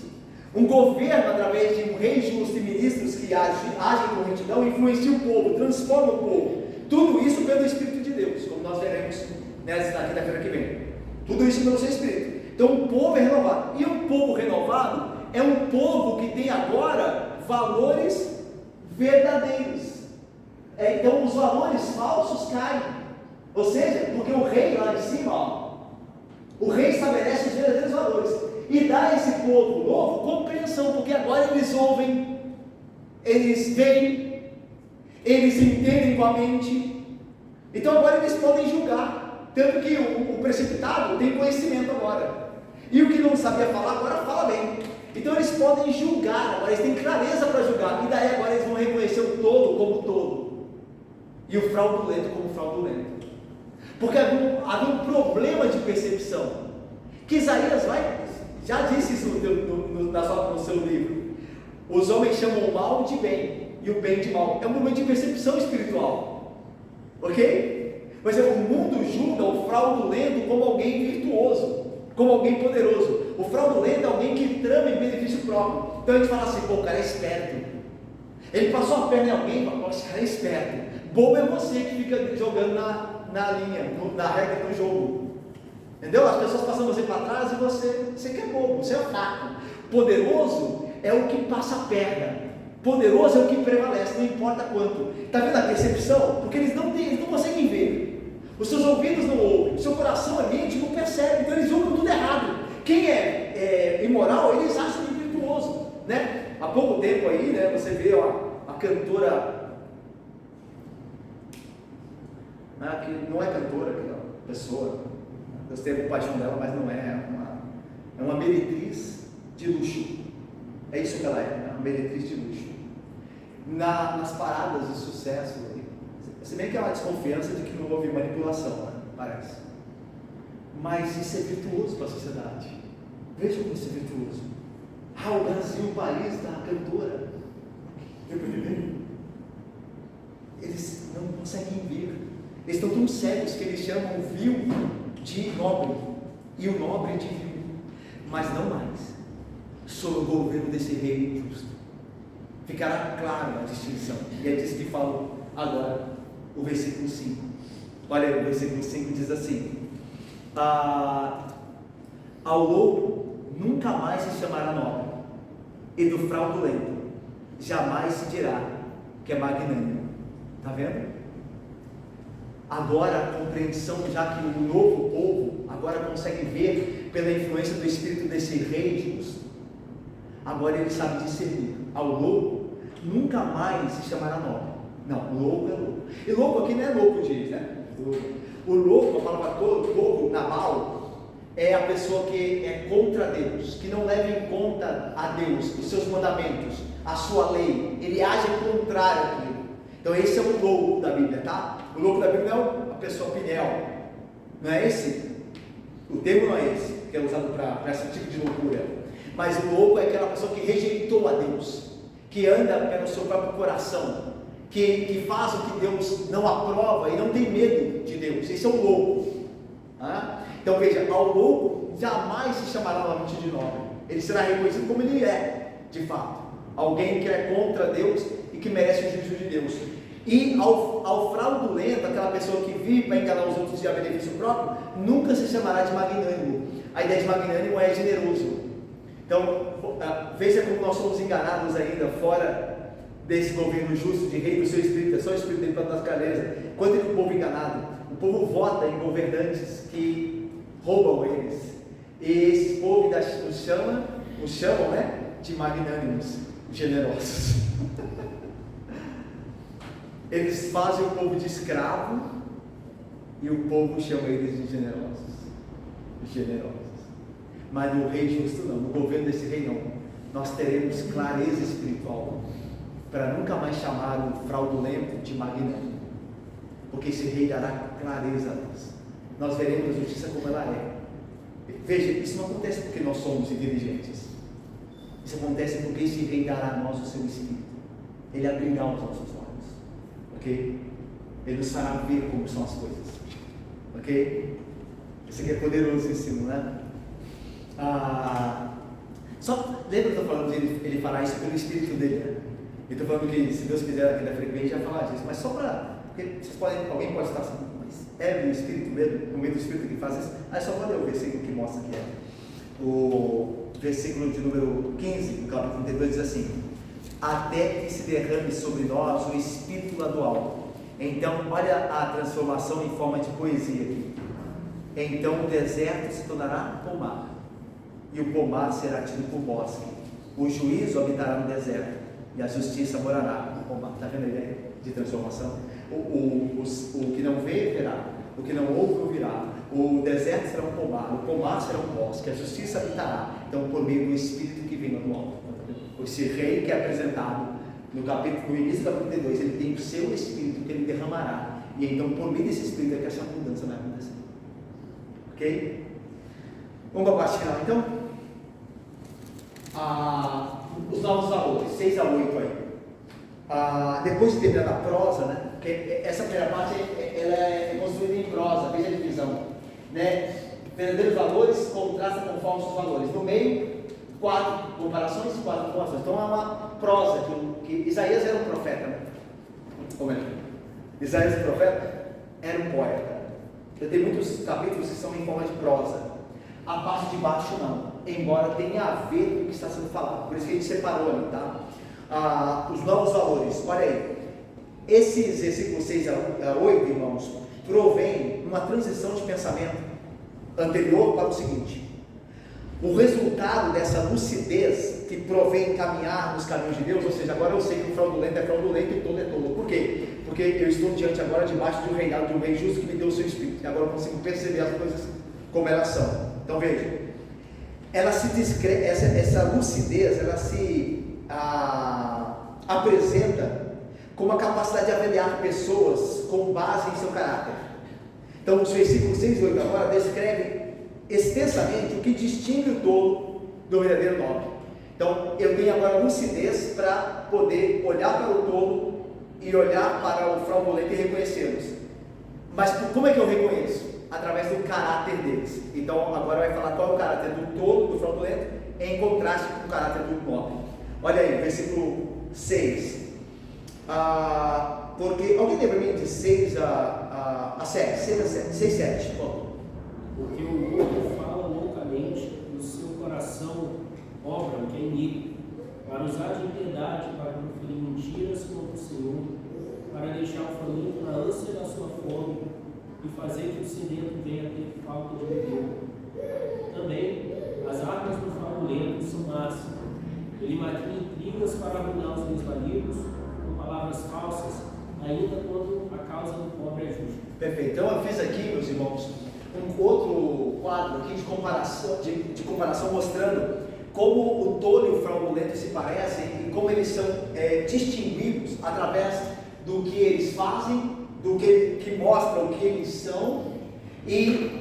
Um governo, através de um rei justo e ministros que agem com retidão, influencia o povo, transforma o povo. Tudo isso pelo Espírito de Deus, como nós veremos na quinta-feira que vem. Tudo isso pelo seu Espírito. Então o povo é renovado. E um povo renovado é um povo que tem agora valores verdadeiros. Então os valores falsos caem. Ou seja, porque o rei lá de cima, o rei estabelece os verdadeiros valores e dá a esse povo novo compreensão, porque agora eles ouvem, eles veem, eles entendem com a mente. Então agora eles podem julgar, tanto que o precipitado tem conhecimento agora, e o que não sabia falar agora fala bem. Então eles podem julgar, agora eles têm clareza para julgar, e daí agora eles vão reconhecer o tolo como tolo e o fraudulento como fraudulento, porque havia um problema de percepção que Isaías já disse isso no seu livro. Os homens chamam o mal de bem e o bem de mal. É um momento de percepção espiritual, ok? Mas o mundo julga o fraudulento como alguém virtuoso, como alguém poderoso. O fraudulento é alguém que trama em benefício próprio. Então a gente fala assim, pô, o cara é esperto, ele passou a perna em alguém, pô, esse cara é esperto. Bobo é você que fica jogando na linha, na regra do jogo. Entendeu? As pessoas passam você para trás e você que é bobo, você é fraco. Poderoso é o que passa a perna. Poderoso é o que prevalece, não importa quanto. Está vendo a percepção? Porque eles não conseguem ver. Os seus ouvidos não ouvem, o seu coração é mente, não percebe, então eles julgam tudo errado. Quem é imoral, eles acham virtuoso, né? Há pouco tempo aí, né, você vê a cantora, que não é cantora, que é uma pessoa, Deus tem a compaixão dela, mas não é uma meretriz de luxo. É isso que ela é uma meretriz de luxo. Nas paradas de sucesso, se bem que é uma desconfiança de que não houve manipulação, né? Parece. Mas isso é virtuoso para a sociedade. Veja como isso é virtuoso. O Brasil, o país da cantora. Eles não conseguem ver. Eles estão tão cegos que eles chamam o vil de nobre e o nobre de vil, mas não mais. Sob o governo desse rei justo ficará clara a distinção. E é disso que fala agora o versículo 5. Olha aí, o versículo 5 diz assim: ao louco nunca mais se chamará nobre, e do fraudulento jamais se dirá que é magnânimo. Está vendo? Agora a compreensão, já que o novo povo agora consegue ver pela influência do espírito desse rei justo, agora ele sabe discernir. Ao louco nunca mais se chamará nobre. Não, louco é louco. E louco aqui não é louco, gente, né? O louco, a palavra louco, Nabal, é a pessoa que é contra Deus, que não leva em conta a Deus, os seus mandamentos, a sua lei. Ele age contrário àquilo. Então esse é o louco da Bíblia, tá? O louco da Bíblia não é a pessoa pinel, não é esse? O termo não é esse, que é usado para esse tipo de loucura. Mas o louco é aquela pessoa que rejeitou a Deus, que anda pelo seu próprio coração, que faz o que Deus não aprova e não tem medo de Deus. Esse é o louco. Então veja, ao louco jamais se chamará novamente de nobre. Ele será reconhecido como ele é, de fato. Alguém que é contra Deus e que merece o juízo de Deus. E ao fraudulento, aquela pessoa que vive para enganar os outros e a benefício próprio, nunca se chamará de magnânimo. A ideia de magnânimo é generoso. Então, veja como nós somos enganados ainda fora desse governo justo de rei do seu espírito. É só o espírito dele para das cadeiras. Quanto é que o povo enganado? O povo vota em governantes que roubam eles. E esse povo os chamam, né, de magnânimos, generosos. Eles fazem o povo de escravo e o povo chama eles de generosos. Mas no rei justo não, no governo desse rei não. Nós teremos clareza espiritual para nunca mais chamar o fraudulento de magnânimo, porque esse rei dará clareza a nós. Nós veremos a justiça como ela é. Veja, isso não acontece porque nós somos inteligentes. Isso acontece porque esse rei dará a nós o seu espírito. Ele abrirá os nossos olhos, ok? Ele nos fará ver como são as coisas, ok? Isso aqui é poderosíssimo, né? Só lembra que eu estou falando de ele fará isso pelo espírito dele, né? Eu estou falando que se Deus quiser aqui na frequência já falar disso, mas só para, porque alguém pode estar assim, mas é no espírito mesmo, no meio do espírito que faz isso. Aí só pode ler o versículo que mostra que é. O versículo de número 15, do capítulo 32 diz assim: até que se derrame sobre nós o espírito lá do alto. Então, olha a transformação em forma de poesia aqui. Então o deserto se tornará pomar, e o pomar será tido por bosque. O juízo habitará no deserto, e a justiça morará no pomar. Está vendo a ideia de transformação? O que não vê, verá. O que não ouve, ouvirá. O deserto será um pomar, o pomar será um bosque, a justiça habitará. Então, por meio do Espírito que vem lá do alto. Esse rei que é apresentado no início do capítulo 32, ele tem o seu Espírito que ele derramará. E então, por meio desse Espírito, é que essa mudança vai acontecer. Ok? Vamos para a parte final, então. Os novos valores, 6 a 8 aí. Depois de terminar a prosa, né? Porque essa primeira parte ela é construída em prosa, veja a divisão, né? Verdadeiros valores contrasta com falsos valores. No meio, 4 comparações e 4 informações. Então é uma prosa que Isaías era um profeta, né? Como é? Isaías, o profeta, era um poeta. Tem muitos capítulos que são em forma de prosa. A parte de baixo não, embora tenha a ver com o que está sendo falado. Por isso que a gente separou ali, tá? Os novos valores, olha aí. Esses versículos 6 a 8, irmãos, provém uma transição de pensamento anterior para o seguinte: o resultado dessa lucidez que provém caminhar nos caminhos de Deus, ou seja, agora eu sei que o fraudulento é fraudulento e todo é tolo. Por quê? Porque eu estou diante agora debaixo de um reinado de um rei justo que me deu o seu espírito, e agora eu consigo perceber as coisas como elas são. Então veja, ela se descreve, essa lucidez, ela se apresenta com a capacidade de avaliar pessoas com base em seu caráter. Então os versículos 6 e 8 agora descrevem extensamente o que distingue o tolo do verdadeiro nobre. Então eu tenho agora lucidez para poder olhar para o tolo e olhar para o fraudulento e reconhecê-los. Mas como é que eu reconheço? Através do caráter deles. Então agora vai falar qual é o caráter do tolo, do fraudulento, em contraste com o caráter do nobre. Olha aí, versículo 6. Porque alguém lembra mim de 6 a 7? 6 7, por favor. Porque o louco fala loucamente, no seu coração obra o que é iníquo, para usar de impiedade, para proferir mentiras contra o Senhor, para deixar o faminto na ânsia da sua fome e fazer que o sedento venha a ter falta de beber. Também, as armas do fraudulento são más. Ele maquina intrigas para arruinar os desvalidos, com palavras falsas, ainda quando a causa do pobre é justa. Perfeito. Então eu fiz aqui, meus irmãos, um outro quadro aqui de comparação mostrando como o tolo e o fraudulento se parecem e como eles são distinguidos através do que eles fazem, do que mostra o que eles são e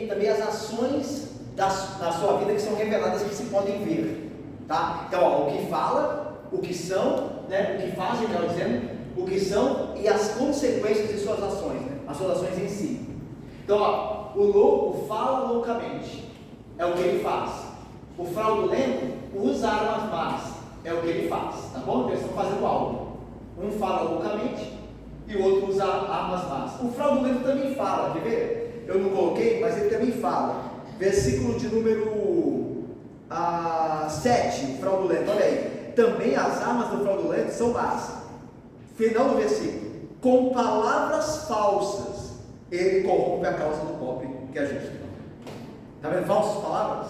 também as ações da sua vida que são reveladas, que se podem ver, tá? Então, ó, o que fala, o que são, né? O que fazem, melhor dizendo, o que são e as consequências de suas ações, né? As suas ações em si. Então, ó, o louco fala loucamente, é o que ele faz. O fraudulento usa armas más, é o que ele faz, tá bom? Eles estão fazendo algo. Um fala loucamente e o outro usa armas más. O fraudulento também fala, quer ver? Eu não coloquei, mas ele também fala. Versículo de número 7, fraudulento, olha aí. Também as armas do fraudulento são más. Final do versículo. Com palavras falsas, ele corrompe a causa do pobre, que é justo. Está vendo? Falsas palavras?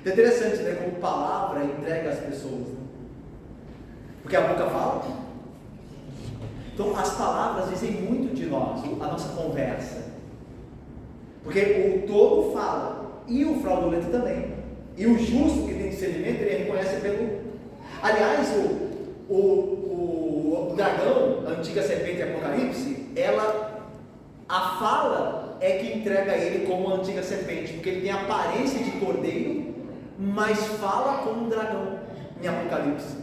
É interessante, né? Como palavra entrega as pessoas. Né? Porque a boca fala. Então, as palavras dizem muito de nós, a nossa conversa. Porque o tolo fala. E o fraudulento também. E o justo que tem discernimento, ele reconhece pelo. Aliás, o dragão, a antiga serpente Apocalipse, a fala é que entrega ele como a antiga serpente, porque ele tem a aparência de cordeiro, mas fala como um dragão em Apocalipse.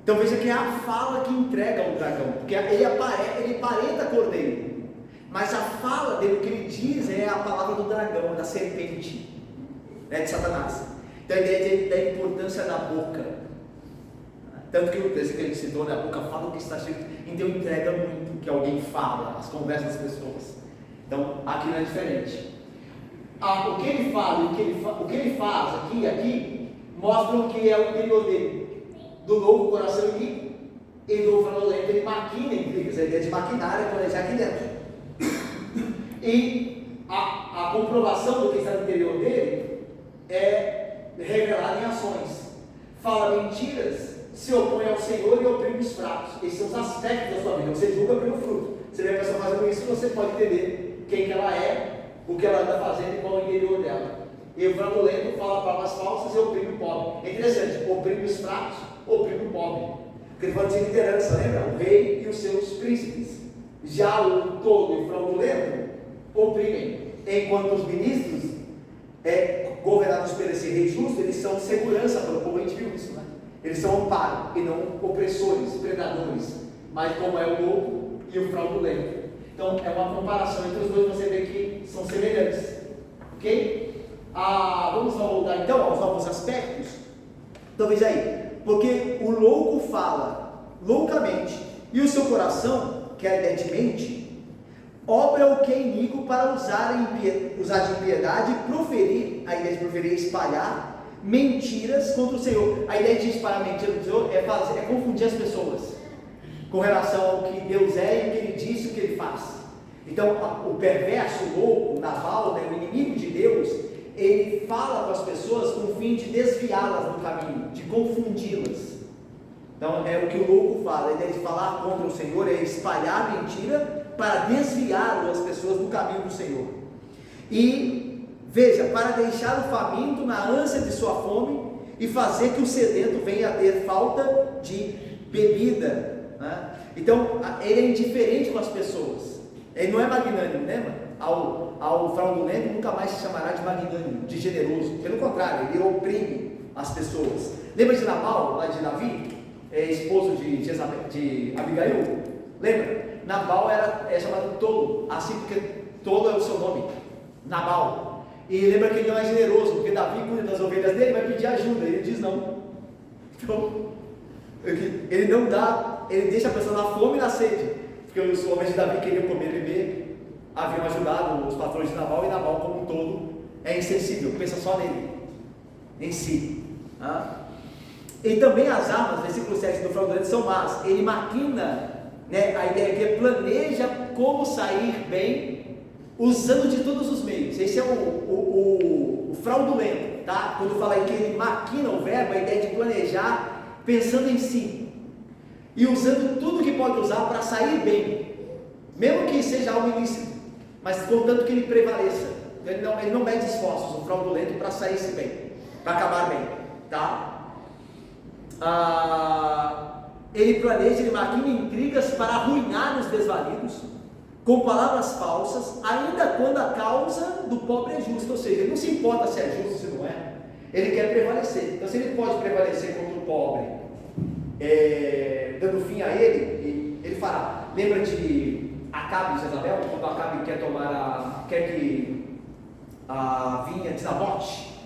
Então veja que é a fala que entrega o dragão, porque ele aparenta cordeiro. Mas a fala dele, o que ele diz é a palavra do dragão, da serpente, né, de Satanás. Então a ideia da importância da boca. Tanto que o texto que a gente citou, né, a boca fala o que está escrito, então entrega muito que alguém fala, as conversas das pessoas. Então aqui não é diferente. O que ele fala e o que ele faz aqui mostram que é o interior dele. Do louco coração iníquo e do fraudulento, ele maquina intrigas, a ideia de maquinar é planejar aqui dentro. E a comprovação do que está no interior dele é revelada em ações. Fala mentiras, se opõe ao Senhor e oprime os fracos. Esses são os aspectos da sua vida. Você julga pelo fruto. Você vê a pessoa fazendo isso, você pode entender quem que ela é, o que ela anda fazendo e qual é o interior dela. E o fraudulento fala palavras falsas e oprime o pobre. É interessante, oprime os fracos, oprime o pobre. Porque ele fala de liderança, lembra? O rei e os seus príncipes. Já o tolo e o fraudulento oprimem, enquanto os ministros, governados por esse rei justo, eles são segurança para o povo. A gente viu isso, né? Eles são amparo e não opressores, predadores, mas como é o louco e o fraudulento. Então é uma comparação entre os dois, você vê que são semelhantes, ok? Vamos voltar então aos novos aspectos. Então veja aí, porque o louco fala loucamente e o seu coração, que é a ideia de mente, obra o que é iníquo para usar de impiedade e proferir, a ideia de proferir é espalhar mentiras contra o Senhor. A ideia de espalhar mentiras contra o Senhor é confundir as pessoas com relação ao que Deus é e o que Ele diz e o que Ele faz. Então o perverso, o louco, o Nabal, né, o inimigo de Deus, ele fala com as pessoas com o fim de desviá-las do caminho, de confundi-las. Então é o que o louco fala, a ideia de falar contra o Senhor é espalhar mentira para desviar as pessoas do caminho do Senhor. E veja, para deixar o faminto na ânsia de sua fome e fazer que o sedento venha a ter falta de bebida, né? Então ele é indiferente com as pessoas, ele não é magnânimo, lembra? Ao fraudulento nunca mais se chamará de magnânimo, de generoso, pelo contrário, ele oprime as pessoas. Lembra de Nabal, lá de Davi, esposo de Abigail? Lembra? Nabal é chamado tolo, assim porque tolo é o seu nome, Nabal. E lembra que ele não é generoso, porque Davi cuida das ovelhas dele, vai pedir ajuda, ele diz não. Então, ele não dá, ele deixa a pessoa na fome e na sede, porque os homens de Davi queriam comer e beber, haviam ajudado os patrões de Nabal, e Nabal como um todo é insensível, pensa só nele, em si. E também as armas, versículo 7 do fraudulento, são más. Ele maquina, né, a ideia que planeja como sair bem, usando de todos os meios. Esse é o fraudulento, tá? Quando fala aí que ele maquina o verbo, a ideia de planejar, pensando em si, e usando tudo que pode usar para sair bem, mesmo que seja algo ilícito, mas contanto que ele prevaleça. Ele não mede esforços, o fraudulento, para sair-se bem, para acabar bem, tá? Ele planeja, ele maquina intrigas para arruinar os desvalidos, com palavras falsas, ainda quando a causa do pobre é justa. Ou seja, ele não se importa se é justo ou se não é, ele quer prevalecer. Então, se ele pode prevalecer contra o pobre, dando fim a ele, ele fará. Lembra de Acabe e Jezabel? Quando Acabe quer que a vinha de Nabote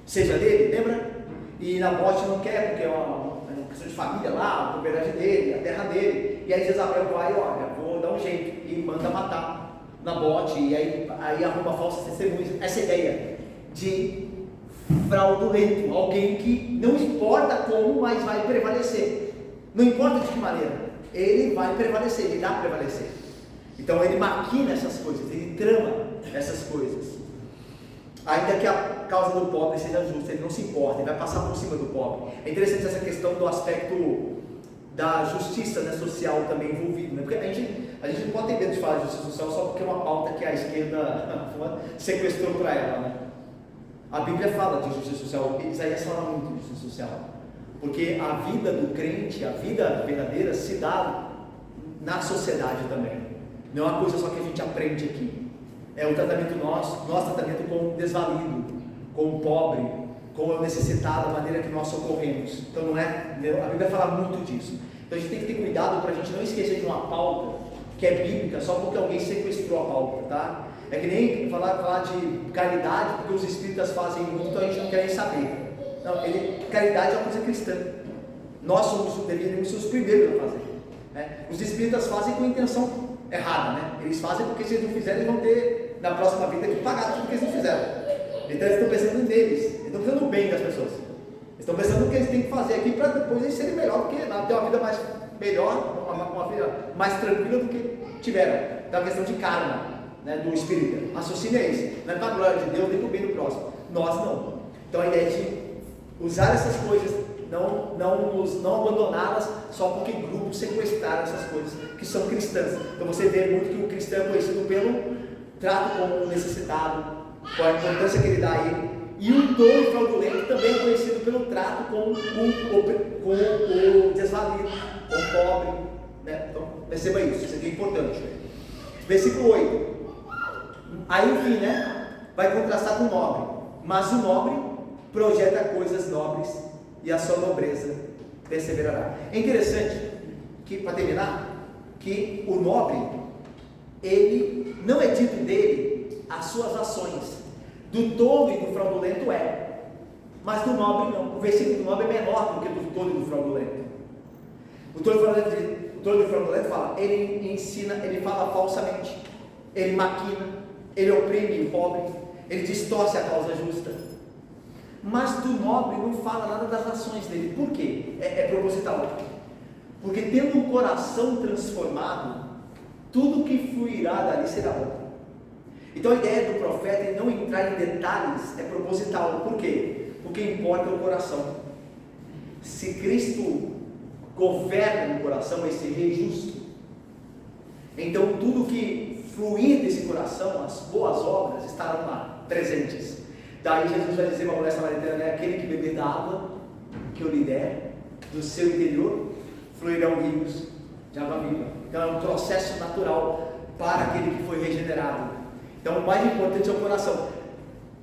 seja dele, lembra? E Nabote não quer, porque é uma questão de família lá, a propriedade dele, a terra dele. E aí Jezabel vai, olha, vou dar um jeito, e manda matar Nabote, e aí arruma falsas testemunhas. Essa ideia de fraudulento, alguém que não importa como, mas vai prevalecer. Não importa de que maneira, ele vai prevalecer, ele dá prevalecer. Então ele maquina essas coisas, ele trama essas coisas. Ainda que a causa do pobre seja justa, ele não se importa, ele vai passar por cima do pobre. É interessante essa questão do aspecto da justiça, né, social também envolvido, né? Porque a gente não pode ter medo de falar de justiça social só porque é uma pauta que a esquerda sequestrou para ela, né? A Bíblia fala de justiça social, Isaías fala muito de justiça social, porque a vida do crente, a vida verdadeira se dá na sociedade também, não é uma coisa só que a gente aprende aqui. É o tratamento nosso tratamento com o desvalido, com o pobre, com o necessitado, a maneira que nós socorremos. Então não é, a Bíblia fala muito disso. Então a gente tem que ter cuidado para a gente não esquecer de uma pauta que é bíblica só porque alguém sequestrou a pauta, tá? É que nem falar de caridade, porque os espíritas fazem muito, então a gente não quer nem saber. Não, caridade é uma coisa cristã. Nós deveríamos ser os primeiros a fazer, né? Os espíritas fazem com intenção errada, né? Eles fazem porque se eles não fizerem, eles vão ter na próxima vida que pagar tudo que eles não fizeram. Então eles estão pensando neles, eles estão pensando no bem das pessoas, eles estão pensando no que eles têm que fazer aqui para depois eles serem melhor, porque ter uma vida mais melhor, uma vida mais tranquila do que tiveram. Então a questão de karma, né, do espírita, raciocínio é esse, não é para a glória de Deus nem para o bem do próximo, nós não. Então a ideia de usar essas coisas, não abandoná-las só porque grupos sequestraram essas coisas que são cristãs. Então você vê muito que o cristão é conhecido pelo trato com o necessitado, com a importância que ele dá a ele, e o tolo e fraudulento também é conhecido pelo trato com o desvalido, com o pobre, né? Então perceba isso aqui é importante. Versículo 8, aí enfim, né, vai contrastar com o nobre, mas o nobre projeta coisas nobres e a sua nobreza perseverará. É interessante que, para terminar, que o nobre, ele não é dito dele as suas ações, do tolo e do fraudulento mas do nobre não. O versículo do nobre é menor do que do tolo e do fraudulento. O tolo e o fraudulento fala, ele ensina, ele fala falsamente, ele maquina, ele oprime o pobre, ele distorce a causa justa. Mas do nobre não fala nada das ações dele. Por quê? É proposital. Porque tendo um coração transformado, tudo que fluirá dali será bom. Então a ideia do profeta em não entrar em detalhes é proposital. Por quê? Porque importa o coração. Se Cristo governa no coração, esse rei justo, então tudo que fluir desse coração, as boas obras estarão lá, presentes. Daí Jesus vai dizer para a mulher samaritana, né, aquele que beber da água que eu lhe der, do seu interior fluirão rios de água viva. Então é um processo natural para aquele que foi regenerado. Então o mais importante é o coração.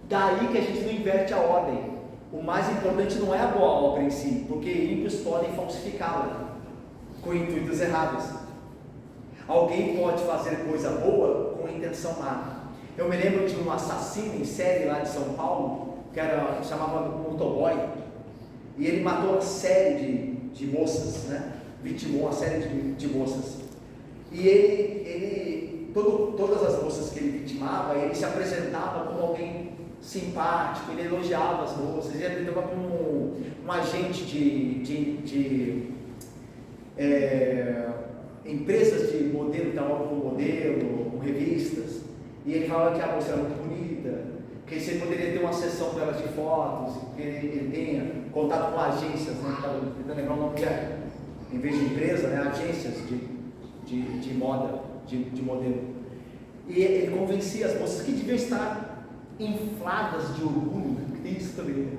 Daí que a gente não inverte a ordem. O mais importante não é a boa obra em si, porque ímpios podem falsificá-la com intuitos errados. Alguém pode fazer coisa boa com intenção má. Eu me lembro de um assassino em série lá de São Paulo, que chamava Motoboy, e ele matou uma série de moças, né? Vitimou uma série de moças. E ele todas as moças que ele vitimava, ele se apresentava como alguém simpático, ele elogiava as moças, ele estava como um agente de empresas de modelo, trabalhava com modelo, com revistas, e ele falava que a moça era muito bonita, que você poderia ter uma sessão para elas de fotos, que ele tenha contato com agências, né? Estava tentando lembrar o nome que é, em vez de empresa, né? Agências de moda, de modelo. E ele convencia as moças que deviam estar infladas de orgulho, que tem isso também, né?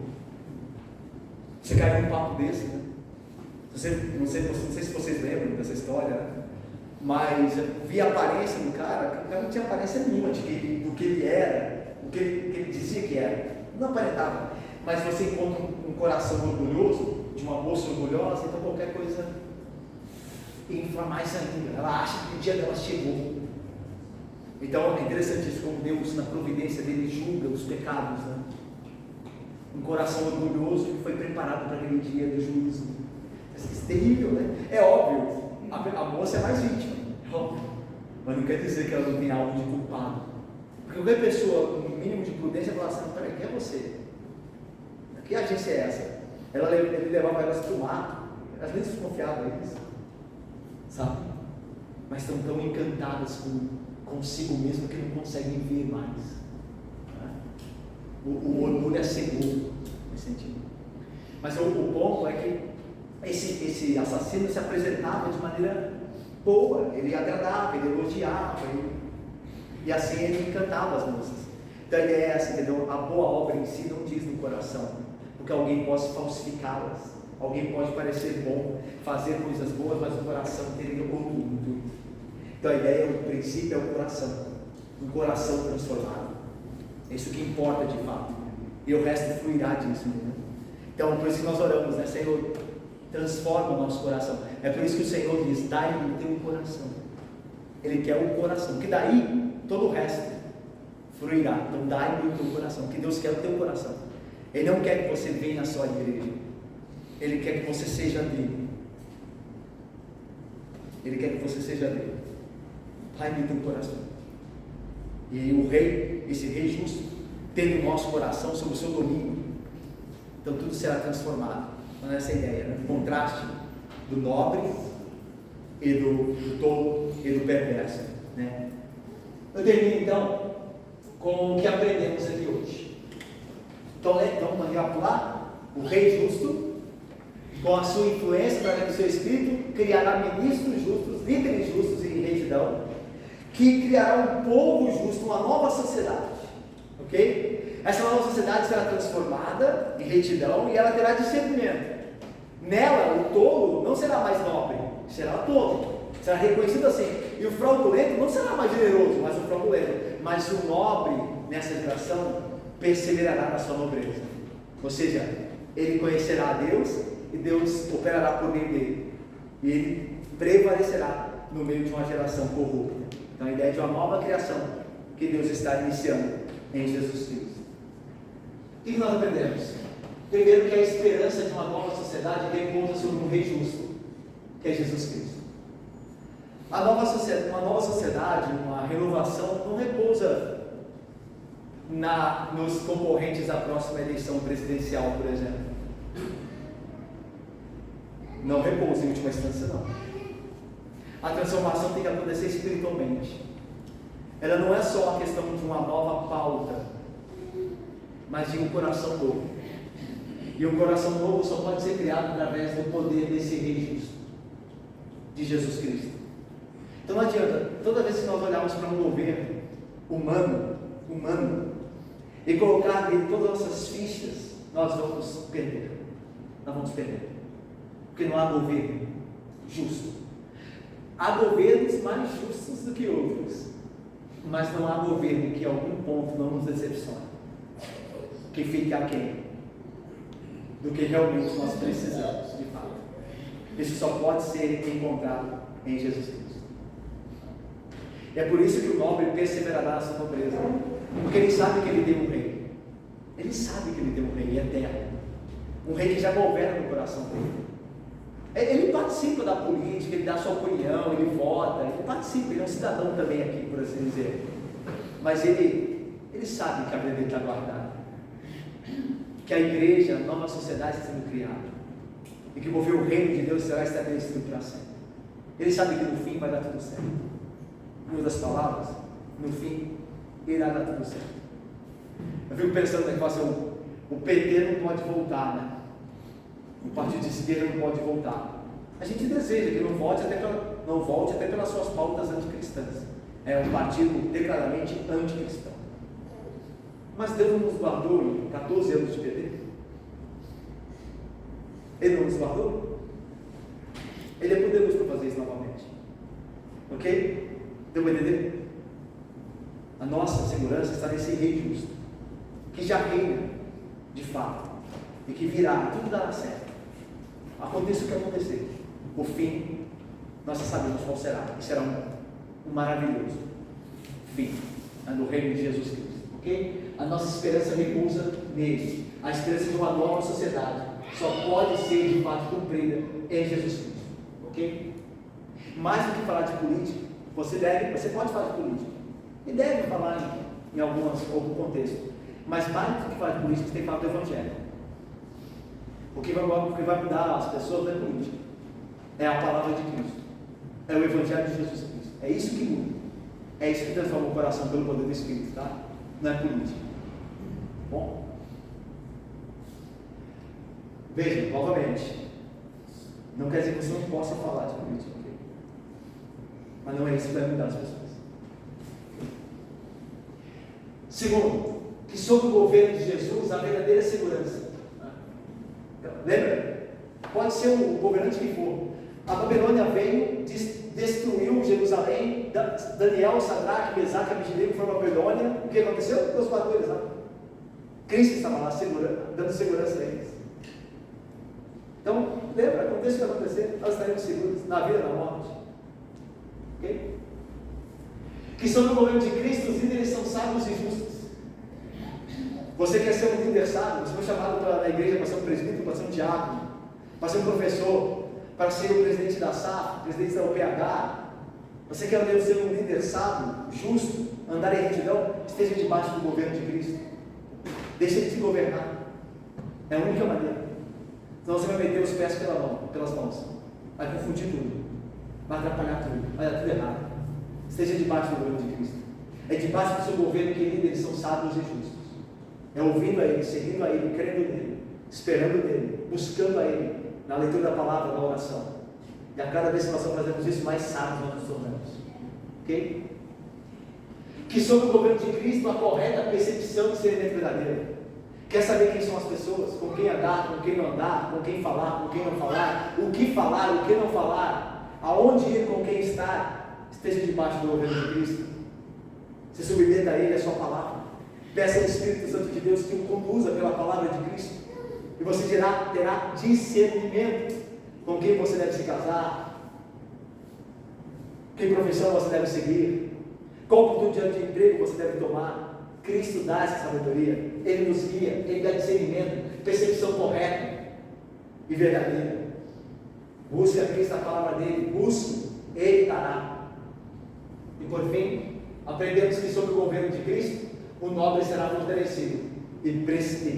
Você caiu num papo desse, né? Não sei se vocês lembram dessa história, né? Mas eu vi a aparência do cara, o cara não tinha aparência nenhuma do que ele era, o que ele dizia que era, não aparentava. Mas você encontra um coração orgulhoso, de uma moça orgulhosa, então qualquer coisa infla mais ainda, ela acha que o dia dela chegou. Então é interessante isso, como Deus, na providência dele, julga os pecados, né? Um coração orgulhoso que foi preparado para aquele dia do juízo. Isso é terrível, né? É óbvio, a moça é mais vítima, é óbvio, mas não quer dizer que ela não tem algo de culpado. Porque qualquer pessoa com um mínimo de prudência fala assim: peraí, quem é você? Que agência é essa? Ele levava elas para o mato, elas nem desconfiavam deles, sabe? Mas estão tão encantadas consigo mesmo que não conseguem ver mais. Né? O orgulho é cegou nesse sentido. Mas o ponto é que esse assassino se apresentava de maneira boa, ele agradava, ele elogiava, e assim ele encantava as moças. Então a ideia é essa, entendeu? A boa obra em si não diz no coração, porque alguém pode falsificá-las, alguém pode parecer bom, fazer coisas boas, mas o coração teria outro intuito. Então a ideia, o princípio é o coração, um coração transformado. É isso que importa de fato, e o resto fluirá disso, né? Então por isso que nós oramos, né? Senhor, transforma o nosso coração. É por isso que o Senhor diz: dai-me o teu coração. Ele quer o coração, que daí todo o resto fluirá. Então dai-me o teu coração, que Deus quer o teu coração. Ele não quer que você venha só à igreja, Ele quer que você seja dele. Ele quer que você seja dele. Dai-me o teu coração. E o rei, esse rei justo, tendo o nosso coração sob o seu domínio, então tudo será transformado. Então essa é a ideia, né? O contraste do nobre e do tolo e do perverso, né? Eu termino então com o que aprendemos aqui hoje. Então vamos recapitular: o rei justo, com a sua influência através do seu espírito, criará ministros justos, líderes justos em retidão, que criará um povo justo, uma nova sociedade, ok? Essa nova sociedade será transformada em retidão e ela terá discernimento. Nela, o tolo não será mais nobre, será tolo, será reconhecido assim. E o fraudulento não será mais generoso, mas o fraudulento. Mas o nobre, nessa geração, perseverará na sua nobreza. Ou seja, ele conhecerá a Deus e Deus operará por meio dele. E ele prevalecerá no meio de uma geração corrupta. Então a ideia de uma nova criação que Deus está iniciando em Jesus Cristo. O que nós aprendemos? Primeiro, que a esperança de uma nova sociedade repousa sobre um rei justo, que é Jesus Cristo. Uma nova sociedade, uma renovação, não repousa nos concorrentes à próxima eleição presidencial, por exemplo. Não repousa em última instância, não. A transformação tem que acontecer espiritualmente. Ela não é só a questão de uma nova pauta, mas de um coração novo. E um coração novo só pode ser criado através do poder desse rei justo, de Jesus Cristo. Então não adianta, toda vez que nós olharmos para um governo humano, e colocar nele todas as nossas fichas, nós vamos perder. Porque não há governo justo. Há governos mais justos do que outros, mas não há governo que em algum ponto não nos decepcione, que fique aquém do que realmente nós precisamos, de fato. Isso só pode ser encontrado em Jesus Cristo. E é por isso que o nobre perseverará na sua nobreza, porque ele sabe que ele tem um rei. Ele sabe que ele tem um rei eterno, um rei que já governa no coração dele. Ele participa da política, ele dá a sua opinião, ele vota, ele participa, ele é um cidadão também aqui, por assim dizer. Mas ele sabe que a vida dele está guardada. que a igreja, a nova sociedade está sendo criada, e que o reino de Deus será estabelecido para sempre. Ele sabe que no fim vai dar tudo certo. Em outras palavras, no fim irá dar tudo certo. Eu fico pensando assim, o PT não pode voltar, né? O partido de esquerda não pode voltar. A gente deseja que não volte até pelas suas pautas anticristãs. É um partido declaradamente anticristão. Mas Deus nos guardou em 14 anos de PT. Ele não nos guardou? Ele é poderoso para fazer isso novamente. Ok? Deu para entender? A nossa segurança está nesse rei justo, que já reina de fato, e que virá, tudo dará certo. Aconteça o que acontecer, o fim, nós sabemos qual será, e será um maravilhoso fim no reino de Jesus Cristo. Ok? A nossa esperança repousa nele. A esperança de uma nova sociedade só pode ser de fato cumprida em Jesus Cristo. Ok? Mais do que falar de política, você pode falar de política e deve falar em algum contexto, mas mais do que falar de política, você tem que falar do Evangelho. O que vai mudar as pessoas não é política, é a palavra de Cristo, é o Evangelho de Jesus Cristo. É isso que muda, é isso que transforma o coração pelo poder do Espírito, tá? Não é política. Bom, veja, novamente, não quer dizer que você não possa falar de política, ok? Mas não é isso que vai mudar as pessoas. Segundo, que sob o governo de Jesus a verdadeira segurança. Então, lembra? Pode ser o governante que for. A Babilônia veio, destruiu Jerusalém. Daniel, Sadraque, Mesaque e Abednego foram para a Babilônia. O que aconteceu? Deus matou eles lá. Cristo estava lá dando segurança a eles. Então, lembra? Aconteça o que acontecer, nós estaremos seguros na vida e na morte. Ok? Que sob o governo de Cristo os líderes são sábios e justos. Você quer ser um líder sábio? Você foi chamado na igreja para ser um presbítero, para ser um diácono, para ser um professor, para ser o presidente da SAF, presidente da UPH. Você quer ser um líder sábio, justo, andar em retidão? Esteja debaixo do governo de Cristo. Deixa ele te governar. É a única maneira. Senão você vai meter os pés pelas mãos. Vai confundir tudo. Vai atrapalhar tudo. Vai dar tudo errado. Esteja debaixo do governo de Cristo. É debaixo do seu governo que líderes são sábios e justos. É ouvindo a Ele, seguindo a Ele, crendo nele, esperando nele, buscando a Ele, na leitura da palavra, na oração. E a cada vez que nós fazemos isso, mais sábios nós nos tornamos. Ok? Que sob o governo de Cristo, a correta percepção de ser verdadeiro. Quer saber quem são as pessoas? Com quem andar, com quem não andar, com quem falar, com quem não falar, o que não falar, aonde ir, com quem estar. Esteja debaixo do governo de Cristo. Se submeta a Ele, a sua palavra. Peça ao Espírito Santo de Deus que o conduza pela palavra de Cristo. E você terá discernimento com quem você deve se casar, que profissão você deve seguir, qual oportunidade de emprego você deve tomar. Cristo dá essa sabedoria, Ele nos guia, Ele dá discernimento, percepção correta e verdadeira. Busque a Cristo, a palavra dEle, busque, Ele dará. E por fim, aprendemos que sob o governo de Cristo, o nobre será fortalecido e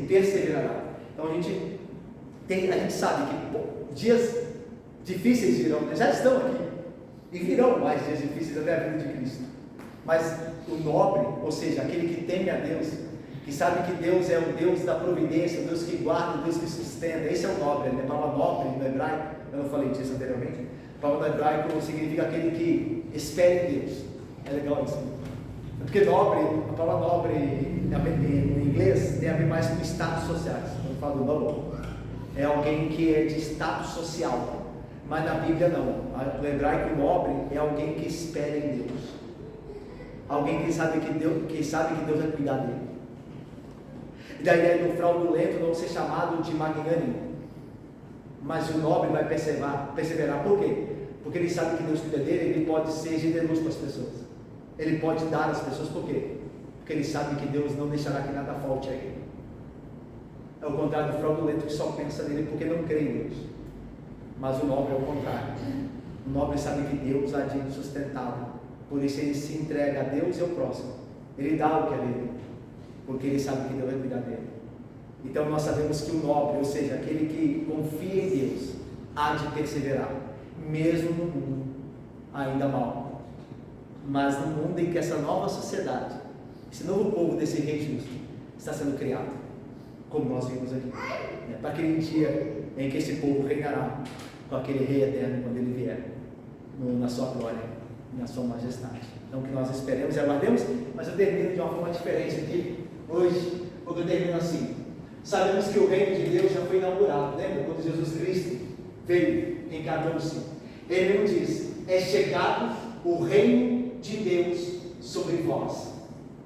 perseverará. Então a gente sabe que dias difíceis virão, já estão aqui, e virão mais dias difíceis até a vinda de Cristo. Mas o nobre, ou seja, aquele que teme a Deus, que sabe que Deus é o Deus da providência, o Deus que guarda, o Deus que sustenta, esse é o nobre. A palavra nobre no hebraico, eu não falei disso anteriormente, a palavra no hebraico significa aquele que espera em Deus. É legal isso. Porque nobre, a palavra nobre no inglês tem a ver mais com status sociais. Quando eu falo nobre, é alguém que é de status social, mas na Bíblia não. No hebraico, nobre é alguém que espera em Deus. Alguém que sabe que Deus vai cuidar dele. E da ideia do fraudulento não ser chamado de magnânimo, mas o nobre vai perseverar. Por quê? Porque ele sabe que Deus cuida dele, ele pode ser generoso para as pessoas. Ele pode dar às pessoas, por quê? Porque ele sabe que Deus não deixará que nada falte a ele. É o contrário do fraudulento que só pensa nele porque não crê em Deus. Mas o nobre é o contrário. O nobre sabe que Deus há de sustentá-lo. Por isso ele se entrega a Deus e ao próximo. Ele dá o que é dele, porque ele sabe que Deus vai cuidar dele. Então nós sabemos que o nobre, ou seja, aquele que confia em Deus, há de perseverar, mesmo no mundo ainda mau. Mas no mundo em que essa nova sociedade, esse novo povo desse rei justo, está sendo criado, como nós vimos aqui, para aquele dia em que esse povo reinará com aquele rei eterno quando ele vier, na sua glória, na sua majestade. Então que nós esperemos e aguardemos, mas eu termino de uma forma diferente aqui, hoje, porque eu termino assim. Sabemos que o reino de Deus já foi inaugurado, lembra? Quando Jesus Cristo veio, encarnou-se, ele mesmo diz: é chegado o reino de Deus sobre vós.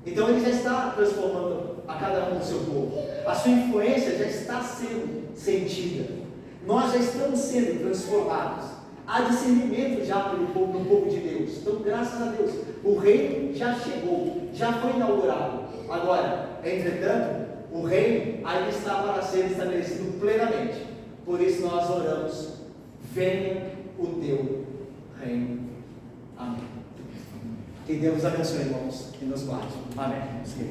Então ele já está transformando a cada um do seu povo, a sua influência já está sendo sentida, nós já estamos sendo transformados, há discernimento já pelo povo, no povo de Deus. Então graças a Deus, o reino já chegou, já foi inaugurado. Agora, entretanto, o reino ainda está para ser estabelecido plenamente. Por isso nós oramos: venha o teu reino. Amém. Que Deus abençoe, irmãos, e nos guarde. Amém.